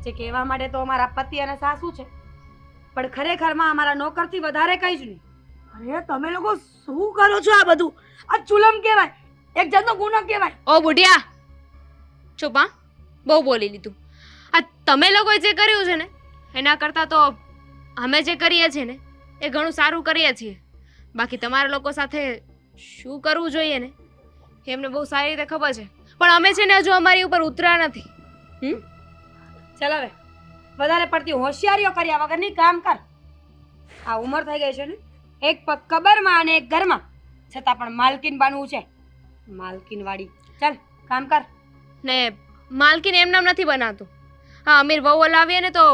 જે કહેવા માટે તો અમારા પતિ અને સાસુ છે, પણ ખરેખરમાં અમારા નોકરથી વધારે કંઈ જ નહીં. અરે તમે લોકો શું કરો છો આ બધું? આ ચુલમ કહેવાય, એક જાતનો ગુનો કહેવાય. ઓ બુઢિયા, ચૂપ હા, બહુ બોલી લીધું. આ તમે લોકોએ જે કર્યું છે ને એના કરતાં તો અમે જે કરીએ છીએ ને એ ઘણું સારું કરીએ છીએ. બાકી તમારા લોકો સાથે શું કરવું જોઈએ ને એમને બહુ સારી રીતે ખબર છે, પણ અમે છે ને હજુ અમારી ઉપર ઉતર્યા નથી. ચાલ હવે વધારે પડતી હોશિયારીઓ કર્યા વગરની કામ કર. આ ઉંમર થઈ ગઈ છે ને, એક પગ કબરમાં અને એક ઘરમાં, છતાં પણ માલકીન બનવું છે, માલકીન વાળી. ચાલ કામ કર. ને માલકીન એમનામ નથી બનાવતું. હા, અમીર વહુ લાવીએ ને તો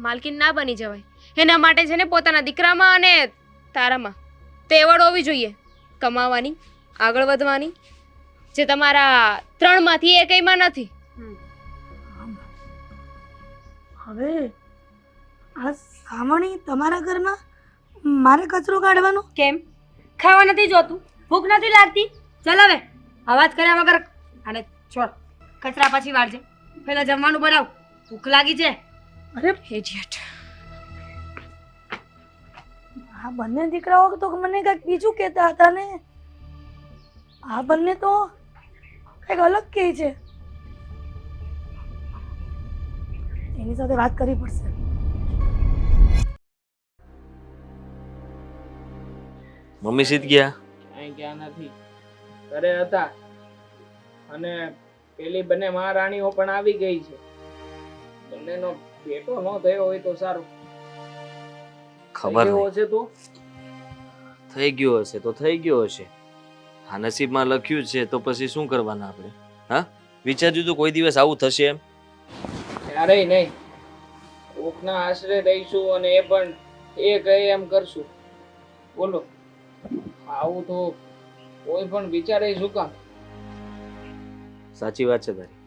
માલકીન ના બની જવાય. એના માટે છે ને પોતાના દીકરામાં અને તારામાં તેવડ હોવી જોઈએ, કમાવાની, આગળ વધવાની, જે તમારા 3માંથી એકયમાં નથી. હવે આ સામણી તમારા ઘરમાં મારે કચરો કાઢવાનો? કેમ ખાવા નથી જોતું? ભૂખ નથી લાગતી? ચાલ હવે અવાજ કર્યા વગર અને છોડ કચરા પછી વાળજે. પહેલા જમવાનું બનાવ, ભૂખ લાગી છે. અરે ઇડિયટ. આ બંને દીકરાઓ તો મને કંઈક બીજું કહેતા હતા ને. આ બંને તો કંઈક અલગ કહે છે. એની સાથે વાત કરવી પડશે. મમ્મી સીધ ગયા. કાંઈ ક્યાં નથી, ઘરે હતા. અને પેલી બંને મહારાણીઓ પણ આવી ગઈ છે. બંનેનો ભેટો ન થયો હોય તો સારું. ખબર થઈ ગયો નહીં. હશે તો થઈ ગયો હશે તો થઈ ગયો હશે. આ નસીબમાં લખ્યું છે તો પછી શું કરવાના આપણે? હા, વિચાર્યું તો કોઈ દિવસ આવું થશે એમ? ક્યારેય નહીં. કોકના આશરે રહીશું અને એ પણ એ કહે એમ કરશું. બોલો, આવું તો કોઈ પણ વિચારે શું કામ? સાચી વાત છે તારી.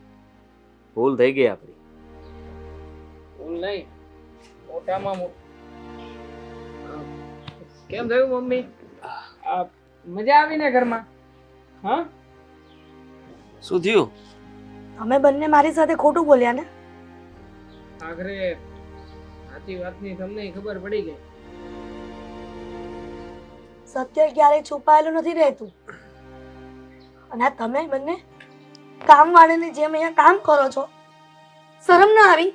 ભૂલ થઈ ગઈ આપણી. ભૂલ નહીં, મોટામાં મોટું. કેમ થયું મમ્મી? આ મજા આવી ને ઘરમાં? હા, શું થયું? તમે બંને મારી સાથે ખોટું બોલ્યા ને? આખરે સાચી વાતની તમને ખબર પડી ગઈ. સત્ય ક્યારેય છુપાયેલું નથી રહેતું. અને આ તમે બંને કામવાળીની જેમ અહીંયા કામ કરો છો. શરમ ના આવી?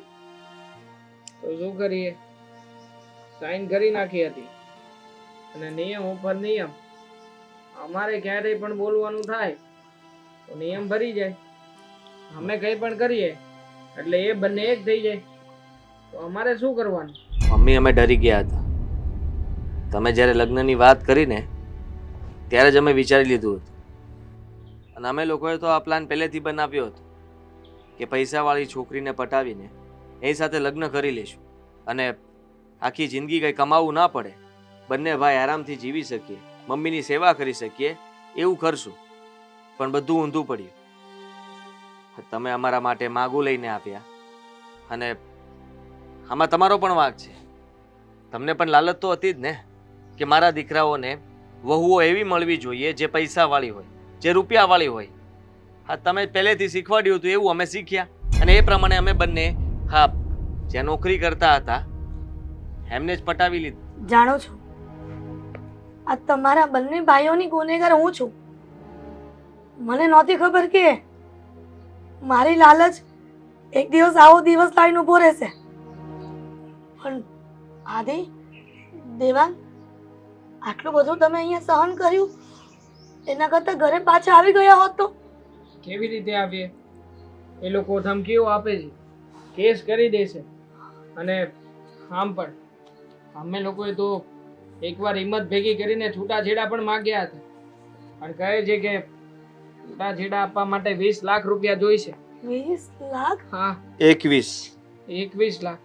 તો શું કરીએ? સાઈન કરી નાખી હતી. અને નિયમ ઉપર નિયમ. અમારે ક્યારેય પણ બોલવાનું થાય તો નિયમ ભરી જાય. અમે કંઈ પણ કરીએ એટલે એ બંને એક થઈ જાય. તો અમારે શું કરવાનું? મમ્મી, અમે ડરી ગયા હતા. તમે જ્યારે લગ્નની વાત કરીને ત્યારે જ અમે વિચારી લીધું હતું. અને અમે લોકોએ તો આ પ્લાન પહેલેથી બનાવ્યો હતો કે પૈસાવાળી છોકરીને પટાવીને એની સાથે લગ્ન કરી લઈશું અને આખી જિંદગી કંઈ કમાવું ના પડે, બંને ભાઈ આરામથી જીવી શકીએ, મમ્મીની સેવા કરી શકીએ, એવું કરશું. પણ બધું ઊંધું પડ્યું. તમે અમારા માટે માગું લઈને આવ્યા અને આમાં તમારો પણ વાંક છે. તમને પણ લાલચ તો હતી જ ને કે મારા દીકરાઓને વહુઓ એવી મળવી જોઈએ જે પૈસાવાળી હોય, જે રૂપિયાવાળી હોય. હા, તમે પહેલેથી શીખવાડ્યું હતું એવું અમે શીખ્યા અને એ પ્રમાણે અમે બંને હા જ્યાં નોકરી કરતા હતા એમને જ પટાવી લીધું. જાણો છો, આ તમારા બંને ભાઈઓની ગુનેગાર હું છું. મને નહોતી ખબર કે મારી લાલચ એક દિવસ આવો દિવસ લાવીને ઊભો રહેશે. પણ આદિ, દેવાંગ, આટલું બધું તમે અહીંયા સહન કર્યું એના કરતાં ઘરે પાછા આવી ગયા હોત તો? કેવી રીતે આવીએ? એ લોકો ધમકીઓ આપે છે, કેસ કરી દેશે. અને આમ પણ અમે લોકોએ તો એકવાર હિંમત ભેગી કરીને છૂટાછેડા પણ માંગ્યા હતા. પણ કહે છે કે છૂટાછેડા આપવા માટે 20 લાખ રૂપિયા જોઈશે. 20 લાખ? હા, 21. 21 લાખ.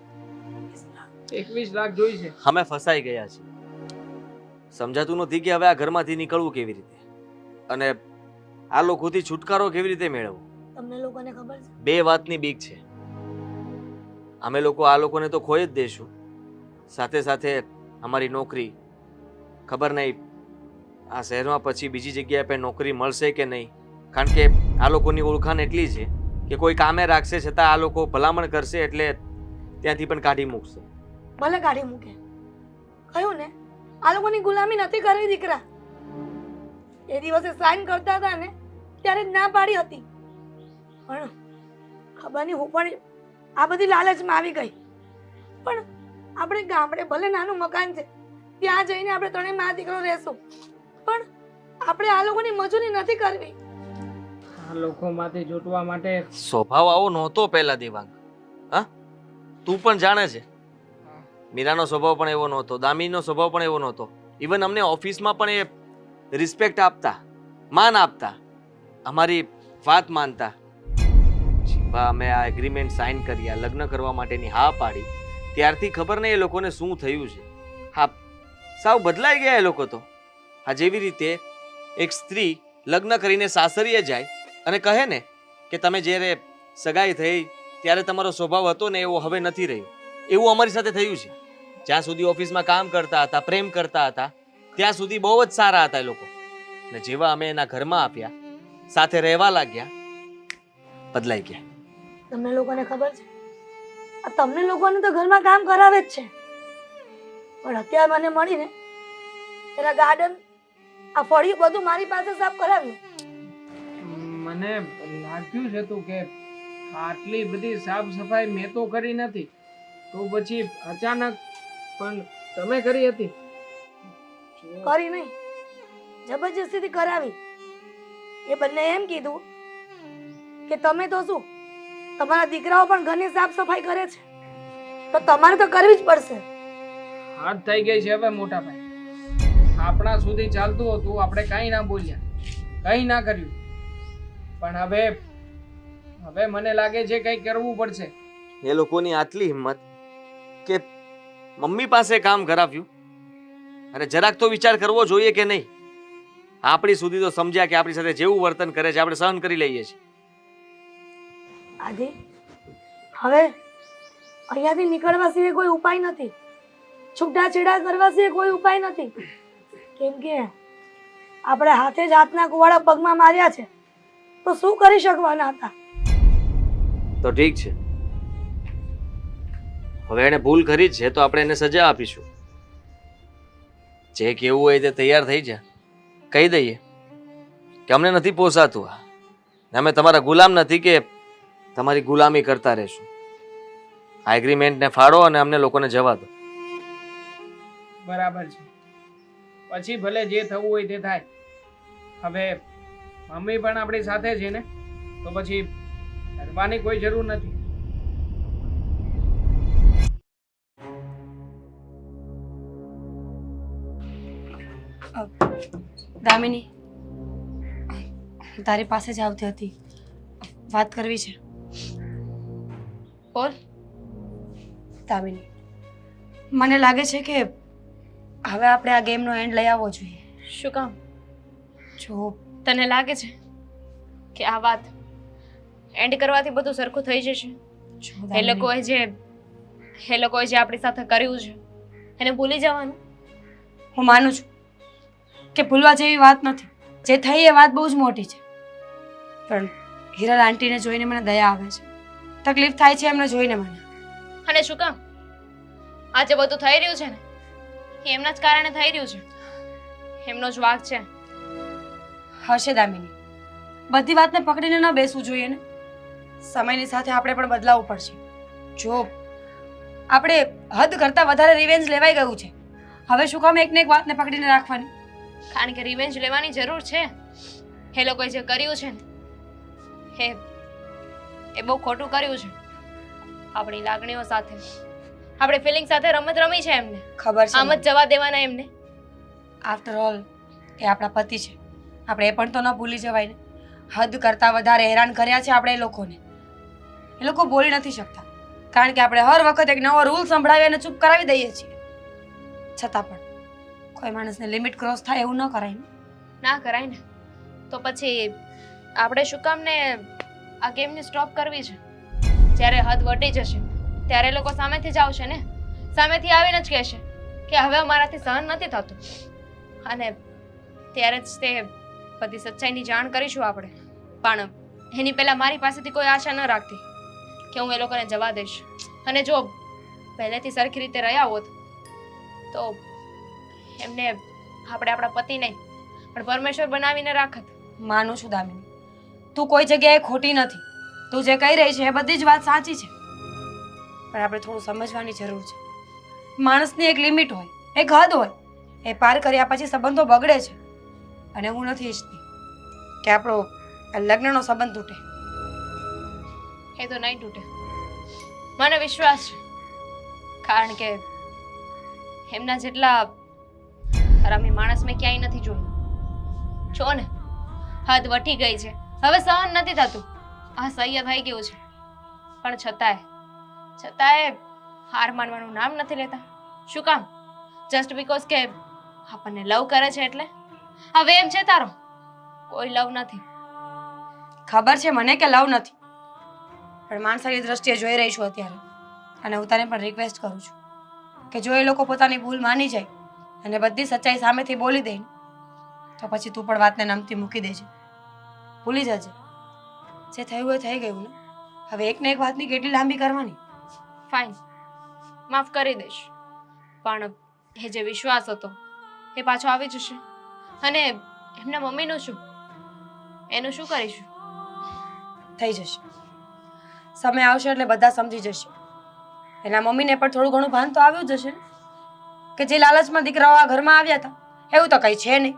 21 લાખ જોઈશે. અમે ફસાઈ ગયા છીએ. સમજાતું નથી કે હવે આ ઘરમાંથી નીકળવું કેવી રીતે અને આ લોકોથી છુટકારો કેવી રીતે મેળવવો. તમને લોકોને ખબર છે? બે વાતની બીક છે. અમે લોકો આ લોકોને તો ખોઈ જ દેશું, સાથે સાથે અમારી નોકરી. ખબર નહીં આ શહેરમાં પછી બીજી જગ્યાએ પણ નોકરી મળશે કે નહીં, કારણ કે આ લોકોની ઓળખાણ એટલી છે કે કોઈ કામે રાખશે છતાં આ લોકો ભલામણ કરશે એટલે ત્યાંથી પણ કાઢી મૂકશે. ભલે કાઢી મૂકે. કહ્યું ને, આ લોકોની ગુલામી નથી કરવી દીકરા. એ દિવસે સાઈન કરતા હતા ને ત્યારે જ ના પાડી હતી. પણ ખબર નહીં હું પણ આ બધી લાલચમાં આવી ગઈ. પણ આપણે ગામડે ભલે નાનું મકાન છે, ત્યાં જઈને આપણે ત્રણેય મા દીકરો રહેશું. પણ આપણે આ લોકોની મજૂરી નથી કરવી. આ લોકોમાંથી છૂટવા માટે સ્વભાવ આવો નહોતો પહેલા, દેવાંગ. હા, તું પણ જાણે છે. મીરાનો સ્વભાવ પણ એવો નહોતો, દામીનો સ્વભાવ પણ એવો નહોતો. ઇવન અમને ઓફિસમાં પણ એ રિસ્પેક્ટ આપતા, માન આપતા, અમારી વાત માનતા. અમે આ એગ્રીમેન્ટ સાઇન કર્યા, લગ્ન કરવા માટેની હા પાડી, ત્યારથી ખબર નહીં એ લોકોને શું થયું છે. હા, સાવ બદલાઈ ગયા એ લોકો તો. હા, જેવી રીતે એક સ્ત્રી લગ્ન કરીને સાસરીએ જાય અને કહે ને કે તમે જ્યારે સગાઈ થઈ ત્યારે તમારો સ્વભાવ હતો ને એવો હવે નથી રહ્યો, એવું અમારી સાથે થયું છે. જ્યાં સુધી ઓફિસમાં કામ કરતા હતા, પ્રેમ કરતા હતા, ત્યાં સુધી બહુ જ સારા હતા એ લોકો. ને જેવા અમે એના ઘરમાં આપ્યા, સાથે રહેવા લાગ્યા, બદલાઈ ગયા. તમને લોકોને ખબર છે આ તમને લોકોને તો ઘરમાં કામ કરાવે જ છે, પણ અત્યારે મને મળીને એના ગાર્ડન આ ફળિયું બધું મારી પાસે સાફ કરાવ્યું. મને લાગ્યું છે તું કે આટલી બધી સાફ સફાઈ મેં તો કરી નથી, તો પછી અચાનક પણ તમે કરી હતી? કરી નહીં, જબરજસ્તીથી કરાવી. એ બંને એમ કીધું કે તમે તો શું, તમારા દીકરાઓ પણ ઘરની સાફ સફાઈ કરે છે તો તમારે તો કરવી જ પડશે. હાથ થઈ ગઈ છે હવે મોટા ભાઈ. આપણા સુધી ચાલતું હતું, આપણે કાંઈ ના બોલ્યા, કંઈ ના કર્યું, પણ હવે મને લાગે છે કંઈ કરવું પડશે. એ લોકોની આટલી હિંમત કે મમ્મી પાસે કામ કરાવ્યું, અને જરાક તો વિચાર કરવો જોઈએ કે નહીં? આપણી સુધી તો સમજ્યા કે આપણી સાથે જેવું વર્તન કરે છે આપણે સહન કરી લઈએ છીએ. આદિ, હવે અહીંયાથી નીકળવા સિવાય કોઈ ઉપાય નથી, છૂટાછેડા કરવા સિવાય કોઈ ઉપાય નથી, કેમ કે આપણે હાથે જ હાથના કુવાડા પગમાં માર્યા છે તો શું કરી શકવાના હતા? તો ઠીક છે, હવે એને ભૂલ કરી જ છે તો આપણે એને સજા આપીશું. જે કેવું હોય તે તૈયાર થઈ જા, કહી દઈએ કે અમને નથી પોસાતું આ, ને અમે તમારા ગુલામ નથી કે તમારી ગુલામી કરતા રહેશું. આ એગ્રીમેન્ટને ફાડો અને અમને લોકોને જવા દો. બરાબર છે, પછી ભલે જે થવું હોય તે થાય. હવે મમ્મી પણ આપણી સાથે છે ને, તો પછી ડરવાની કોઈ જરૂર નથી. દામિની, તારી પાસે જ આવતી હતી, વાત કરવી છે. બોલ. દામિની, મને લાગે છે કે હવે આપણે આ ગેમનો એન્ડ લઈ આવવો જોઈએ. શું કામ? જો તને લાગે છે કે આ વાત એન્ડ કરવાથી બધું સરખું થઈ જશે? જો એ દામિની, લોકોએ જે આપણી સાથે કર્યું છે એને ભૂલી જવાનું? હું માનું છું કે ભૂલવા જેવી વાત નથી, જે થઈ એ વાત બહુ જ મોટી છે, પણ હિરલ આંટીને જોઈને મને દયા આવે છે, તકલીફ થાય છે એમને જોઈને મને. અને શું કામ? આ જે બધું થઈ રહ્યું છે ને એ એમના જ કારણે થઈ રહ્યું છે, એમનો જ વાંક છે. હશે દામિની, બધી વાતને પકડીને ન બેસવું જોઈએ ને, સમયની સાથે આપણે પણ બદલાવવું પડશે. જો આપણે હદ કરતાં વધારે રિવેન્જ લેવાઈ ગયું છે, હવે શું કામ એકને એક વાતને પકડીને રાખવાની? કારણ કે રિવેન્જ લેવાની જરૂર છે. એ લોકોએ જે કર્યું છે ને એ બહુ ખોટું કર્યું છે. આપણી લાગણીઓ સાથે, આપણી ફિલિંગ સાથે રમત રમી છે એમને. ખબર છે આમ જ જવા દેવાના એમને? આફ્ટર ઓલ એ આપણા પતિ છે, આપણે એ પણ તો ન ભૂલી જવાય ને. હદ કરતાં વધારે હેરાન કર્યા છે આપણે એ લોકોને. એ લોકો બોલી નથી શકતા કારણ કે આપણે હર વખત એક નવો રૂલ સંભળાવી અને ચૂપ કરાવી દઈએ છીએ. છતાં પણ કોઈ માણસને લિમિટ ક્રોસ થાય એવું ન કરાય ને. ના કરાય ને, તો પછી આપણે શું કામ ને આ ગેમને સ્ટોપ કરવી છે? જ્યારે હદ વટી જશે ત્યારે એ લોકો સામેથી જ આવશે ને, સામેથી આવીને જ કહેશે કે હવે અમારાથી સહન નથી થતું, અને ત્યારે જ તે બધી સચ્ચાઈની જાણ કરીશું આપણે. પણ એની પહેલા મારી પાસેથી કોઈ આશા ન રાખતી કે હું એ લોકોને જવા દઈશ, અને જો પહેલેથી સરખી રીતે રહ્યા હોત તો એમને આપણે આપણા પતિ નહીં પણ પરમેશ્વર બનાવીને રાખત. માનું છું દામિની, તું કોઈ જગ્યાએ ખોટી નથી, તું જે કહી રહી છે એ બધી જ વાત સાચી છે, પણ આપણે થોડું સમજવાની જરૂર છે. માણસની એક લિમિટ હોય, એક હદ હોય, એ પાર કર્યા પછી સંબંધો બગડે છે, અને હું નથી ઈચ્છતી કે આપણો આ લગ્નનો સંબંધ તૂટે. એ તો નહીં તૂટે, મને વિશ્વાસ છે, કારણ કે એમના જેટલા હરામી માણસ મેં ક્યાંય નથી જોયું. જો ને, હદ વટી ગઈ છે, હવે સહન નથી થતું, અસહ્ય થઈ ગયું છે, પણ છતાંય હાર માનવાનું નામ નથી લેતા. શું કામ? જસ્ટ બીકોઝ કે આપણને લવ કરે છે એટલે? હવે એમ છે તારો કોઈ લવ નથી. ખબર છે મને કે લવ નથી, પણ માણસાની દ્રષ્ટિએ જોઈ રહી છું અત્યારે. અને હું તને પણ રિક્વેસ્ટ કરું છું કે જો એ લોકો પોતાની ભૂલ માની જાય અને બધી સચ્ચાઈ સામેથી બોલી દે ને, તો પછી તું પણ વાતને નમતી મૂકી દેજે, ભૂલી જજે. જે થયું એ થઈ ગયું ને. હવે એક ને એક વાતની કેટલી લાંબી કરવાની? ફાઇન, માફ કરી દઈશ, પણ એ જે વિશ્વાસ હતો એ પાછો આવી જશે. અને એમના મમ્મીનું શું, એનું શું કરીશું? થઈ જશે. સમય આવશે એટલે બધા સમજી જશે. એના મમ્મીને પણ થોડું ઘણું ભાન તો આવ્યું જ હશે ને, કે જે લાલચમાં દીકરાઓ આ ઘરમાં આવ્યા હતા એવું તો કંઈ છે નહીં.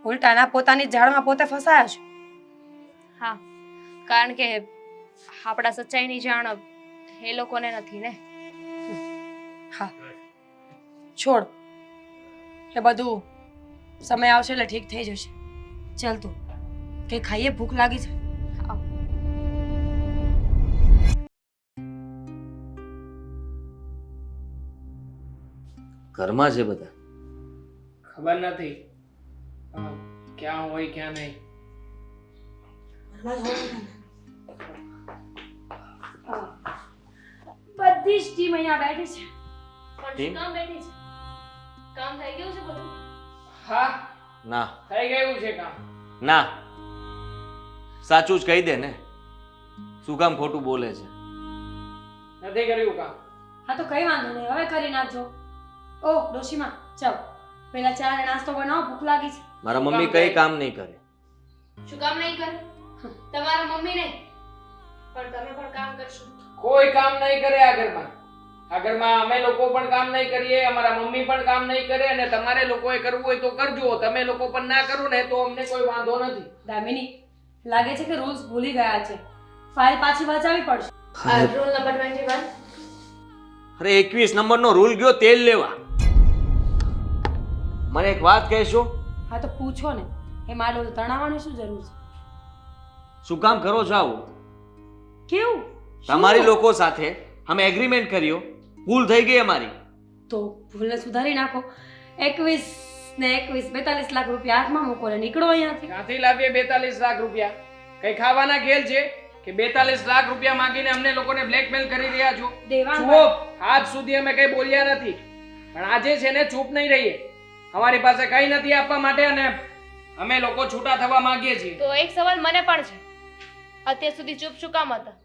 ઉલટાના પોતાની ઝાડમાં પોતે ફસાયા છે. હા, કારણ કે આપણા સચ્ચાઈની જાણ એ લોકોને નથી ને. હા, છોડ એ બધું. સમય આવશે એટલે ઠીક થઈ જશે. ચાલ તું કંઈ ખાઈએ, ભૂખ લાગી છે. ઘરમાં છે બધા? ખબર નથી ક્યાં હોય ક્યાં નહીં. બધી જ ટીમ અહીંયા બેઠી છે. પણ શું કામ બેઠી છે? કામ થઈ ગયું છે બધું? હા, ના થઈ ગયું છે કામ. ના, સાચું જ કહી દે ને, શું કામ ખોટું બોલે છે? નથી કર્યું કામ. હા તો કઈ વાંધો નહીં, હવે કરી નાખજો. ઓહ ડોશીમાં, ચાલ પેલા ચા અને નાસ્તો બનાવો, ભૂખ લાગી છે. મારા મમ્મી કઈ કામ નહીં કરે. શું કામ નહીં કરે? તમારા મમ્મી નહીં, પણ તમે પણ કામ કરશો. કોઈ કામ નહીં કરે આ ઘરમાં. આ ઘરમાં અમે લોકો પણ કામ નહીં કરીએ, અમારા મમ્મી પણ કામ નહીં કરે, અને તમારે લોકોએ કરવું હોય તો કરજો. તમે લોકો પણ ના કરો ને તો અમને કોઈ વાંધો નથી. દામિની, લાગે છે કે રૂલ્સ ભૂલી ગયા છે. ફાઇલ પાછી વાંચાવી પડશે. Rule number 21. અરે 21 નંબરનો રૂલ ગયો તેલ લેવા. મને એક વાત કહેશો? હા તો પૂછો ને, એ મારે તણાવવાની શું જરૂર છે? શું કામ કરો છો આવું? કેવું? તમારી લોકો સાથે અમે એગ્રીમેન્ટ કર્યો, ભૂલ થઈ ગઈ અમારી. તો ભૂલને સુધારી નાખો. 21 ને 21 42 લાખ રૂપિયા હાથમાં મૂકો ને નીકળો અહીંયાથી. ક્યાંથી લાવીએ 42 લાખ રૂપિયા? કઈ ખાવાના ખેલ છે કે 42 લાખ રૂપિયા માંગીને અમને લોકોને બ્લેકમેલ કરી રહ્યા છો? દેવાંગ ચૂપ! આજ સુધી અમે કઈ બોલ્યા નથી, પણ આજે છે ને ચૂપ નહીં રહીએ. અમારી પાસે કઈ નથી આપવા માટે અને અમે લોકો છૂટા થવા માંગીએ છીએ. તો એક સવાલ મને પણ છે, અત્યાર સુધી ચૂપ શું કામ હતા?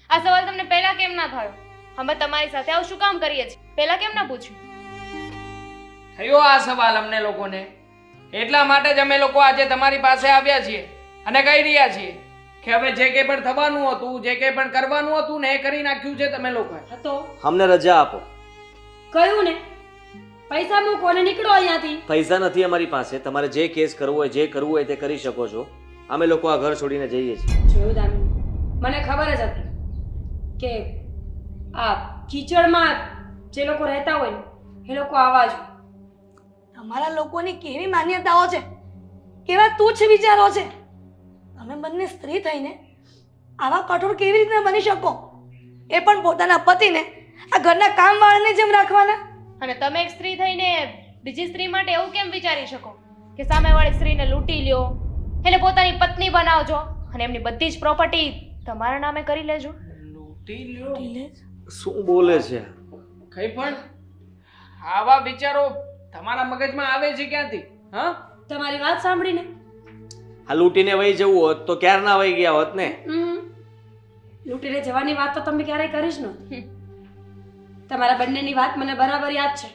આ સવાલ તમને પહેલા કેમ ના થયો? અમે તમારી સાથે આવું શું કામ કરીએ છીએ, પહેલા કેમ ના પૂછ્યું? થયો આ સવાલ અમને લોકોને, એટલા માટે જ અમે લોકો આજે તમારી પાસે આવ્યા છીએ અને કહી રહ્યા છીએ કે હવે જે કંઈ પણ થવાનું હતું, જે કંઈ પણ કરવાનું હતું ને એ કરી નાખ્યું છે તમે લોકોએ. તો અમને રજા આપો. કયું ને, પૈસા મૂકો ને નીકળો અહીંયાથી. પૈસા નથી અમારી પાસે. તમારે જે કેસ કરવો હોય, જે કરવું હોય તે કરી શકો છો. અમે લોકો આ ઘર છોડીને જઈએ છીએ. જોયું દામિની, મને ખબર જ હતી કે આ કીચડમાં જે લોકો રહેતા હોય ને એ લોકો આવા જ. તમારા લોકોની કેવી માન્યતાઓ છે, કેવા તુચ્છ વિચારો છે. તમે બંને સ્ત્રી થઈને આવા કઠોર કેવી રીતે બની શકો? એ પણ પોતાના પતિને આ ઘરના કામવાળાની જેમ રાખવાના. અને તમે એક સ્ત્રી થઈને બીજી સ્ત્રી માટે એવું કેમ વિચારી શકો કે સામેવાળી સ્ત્રીને લૂંટી લ્યો, એને પોતાની પત્ની બનાવજો અને એમની બધી જ પ્રોપર્ટી તમારા નામે કરી લેજો? લૂંટી લ્યો? શું બોલે છે? કઈ પણ આવા વિચારો તમારા મગજમાં આવે છે ક્યાંથી? હા, તમારી વાત સાંભળીને આ લૂંટીને વહી જવું હોત તો ક્યારના વહી ગયા હોત ને. લૂંટીને જવાની વાત તો તમે ક્યારેય કરી જ નહોતી. તમારા બંનેની વાત મને બરાબર યાદ છે.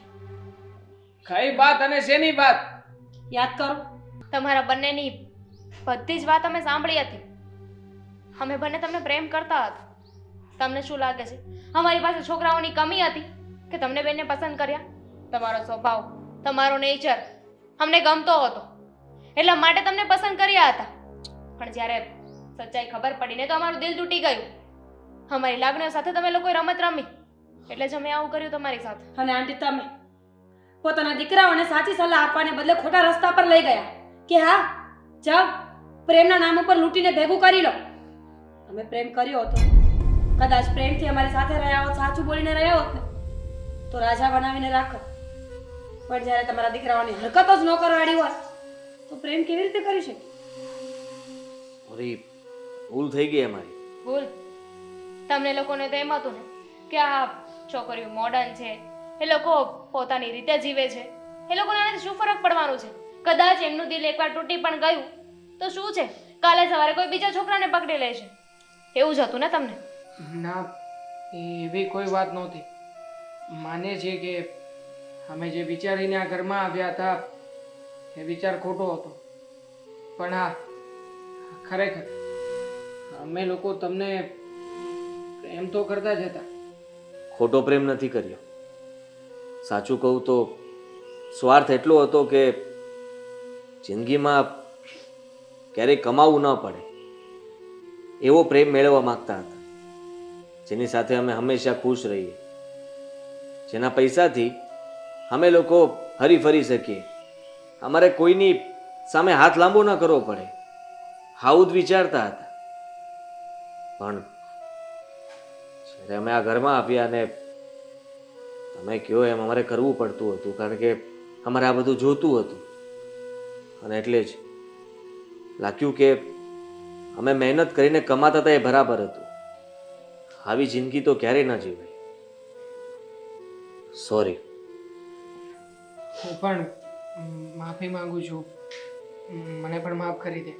કઈ વાત અને શેની વાત? યાદ કરો. તમારા બંનેની બધી જ વાત અમે સાંભળી હતી. અમે બંને તમને પ્રેમ કરતા હતા. તમને શું લાગે છે અમારી પાસે છોકરાઓની કમી હતી કે તમને બેનને પસંદ કર્યા? તમારો સ્વભાવ, તમારો નેચર અમને ગમતો હતો એટલા માટે તમને પસંદ કર્યા હતા. પણ જ્યારે સચ્ચાઈ ખબર પડીને તો અમારું દિલ તૂટી ગયું. અમારી લાગણીઓ સાથે તમે લોકોએ રમત રમી એટલે જ અમે આવું કર્યું તમારી સાથે. અને આંટી, તમે પોતાના દીકરાઓને સાચી સલાહ આપવાને બદલે ખોટા રસ્તા પર લઈ ગયા કે હા જાઓ પ્રેમના નામ ઉપર લૂંટીને ભેગું કરી લો. તમે પ્રેમ કર્યો હતો, કદાચ પ્રેમથી અમારી સાથે રહ્યા હોત, સાચું બોલીને રહ્યા હોત ને તો રાજા બનાવીને રાખો. પણ જ્યારે તમારા દીકરાઓની હરકતો જ ન કરવાડી હોય તો પ્રેમ કેવી રીતે કરી શકે? અરે ભૂલ થઈ ગઈ અમારી. ભૂલ તમને લોકોને તો એમ હતું ને કે આ છોકરીઓ મોડર્ન છે, એ લોકો પોતાની રીતે જીવે છે, એ લોકોને આનાથી શું ફરક પડવાનું છે? કદાચ એમનું દિલ એકવાર તૂટી પણ ગયું તો શું છે, કાલે સવારે કોઈ બીજા છોકરાને પકડી લેશે. એવું જ હતું ને તમને? ના, એવી કોઈ વાત નહોતી. માને છે કે અમે જે વિચારીને આ ઘરમાં આવ્યા હતા એ વિચાર ખોટો હતો. પણ હા, ખરેખર અમે લોકો તમને પ્રેમ તો કરતા જ હતા. ખોટો પ્રેમ નથી કર્યો. સાચું કહું તો સ્વાર્થ એટલો હતો કે જિંદગીમાં ક્યારેય કમાવું ન પડે એવો પ્રેમ મેળવવા માંગતા હતા, જેની સાથે અમે હંમેશા ખુશ રહીએ, જેના પૈસાથી અમે લોકો હરી ફરી શકીએ, અમારે કોઈની સામે હાથ લાંબો ન કરવો પડે, આવું જ વિચારતા હતા. પણ જ્યારે અમે આ ઘરમાં આવ્યા અને તમે કહો એમ અમારે કરવું પડતું હતું, કારણ કે અમારે આ બધું જોતું હતું. અને એટલે જ લાગ્યું કે અમે મહેનત કરીને કમાતા હતા એ બરાબર હતું. આવી જિંદગી તો ક્યારેય ન જીવાય. સોરી. હું પણ માફી માંગુ છું. મને પણ માફ કરી દે.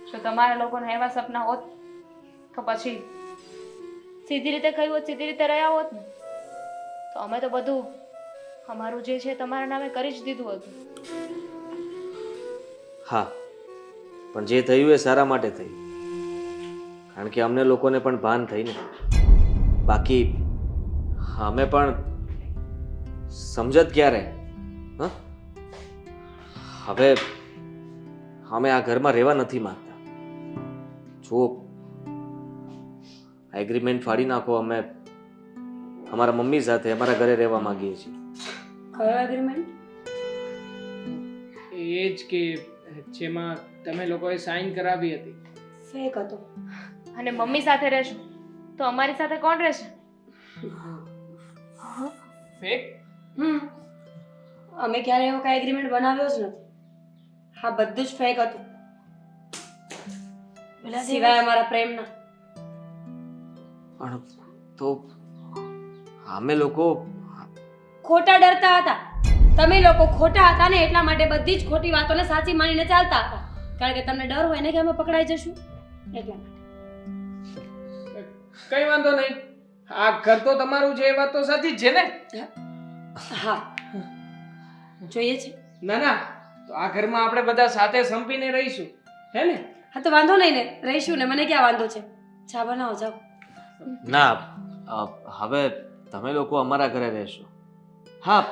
જો તમારા લોકોના એવા સપના હોત તો પછી સીધી રીતે કહ્યું હોત, સીધી રીતે રહ્યા હોત ને, તો અમે તો બધું અમારું જે છે તમારા નામે કરી જ દીધું હતું. હા, પણ જે થયું એ સારા માટે થયું, કારણ કે અમને લોકોને પણ ભાન થઈ ને. બાકી અમે પણ સમજત ક્યારે? હ, હવે અમે આ ઘરમાં રહેવા નથી માંગતા. જો એગ્રીમેન્ટ ફાડી નાખો, અમે અમારા મમ્મી સાથે અમારા ઘરે રહેવા માંગીએ છીએ. કયો એગ્રીમેન્ટ? એ જ કે જેમાં તમે લોકોએ સાઈન કરાવી હતી. ફેક હતો. અને મમ્મી સાથે રહેશો તો અમારી સાથે કોણ રહેશે? ફેક? અમે ક્યારે એવો કાંઈ એગ્રીમેન્ટ બનાવ્યો જ નથી. હા, બધું જ ફેક હતું, સિવાય અમારા પ્રેમના. પણ તો અમે લોકો ખોટા ડરતા હતા. તમે લોકો ખોટા હતા ને, એટલા માટે બધી જ ખોટી વાતોને સાચી માનીને ચાલતા હતા. કારણ કે તમને ડર હોય ને કે અમે પકડાઈ જશું, એટલા માટે. કઈ વાંધો નહીં, આ ઘર તો તમારું છે, એ વાત તો સાચી જ છે ને? હા, જોઈએ છે. ના ના, તો આ ઘરમાં આપણે બધા સાથે સંપીને રહીશું, હે ને? હા, તો વાંધો નહીં ને, રહીશું ને. મને ક્યાં વાંધો છે? ચા બનાવો, જાઓ. ના, હવે તમે લોકો અમારા ઘરે રહેશો. હા,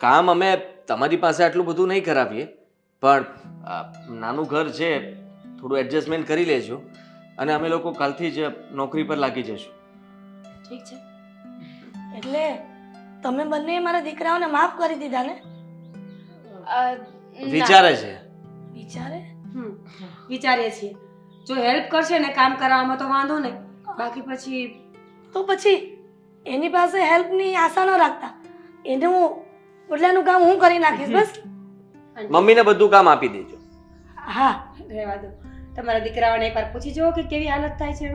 કામ અમે તમારી પાસે આટલું બધું નહીં કરાવીએ, પણ નાનું ઘર છે, થોડું એડજસ્ટમેન્ટ કરી લેજો અને અમે લોકો કાલથી જ નોકરી પર લાગી જશું. ઠીક છે. એટલે તમે બંને મારા દીકરાઓને માફ કરી દીધા ને? વિચારે છે. વિચારે? વિચારીએ છીએ. જો હેલ્પ કરશે ને કામ કરાવવામાં તો વાંધો નહીં, બાકી પછી તો પછી એની પાસે હેલ્પની આશા ન રાખતા. એનું બદલાનું કામ હું કરી નાખીશ બસ. મમ્મીને બધું કામ આપી દેજો. હા, રહેવા દો. તમારા દીકરાઓને એકવાર પૂછી જુઓ કે કેવી હાલત થાય છે.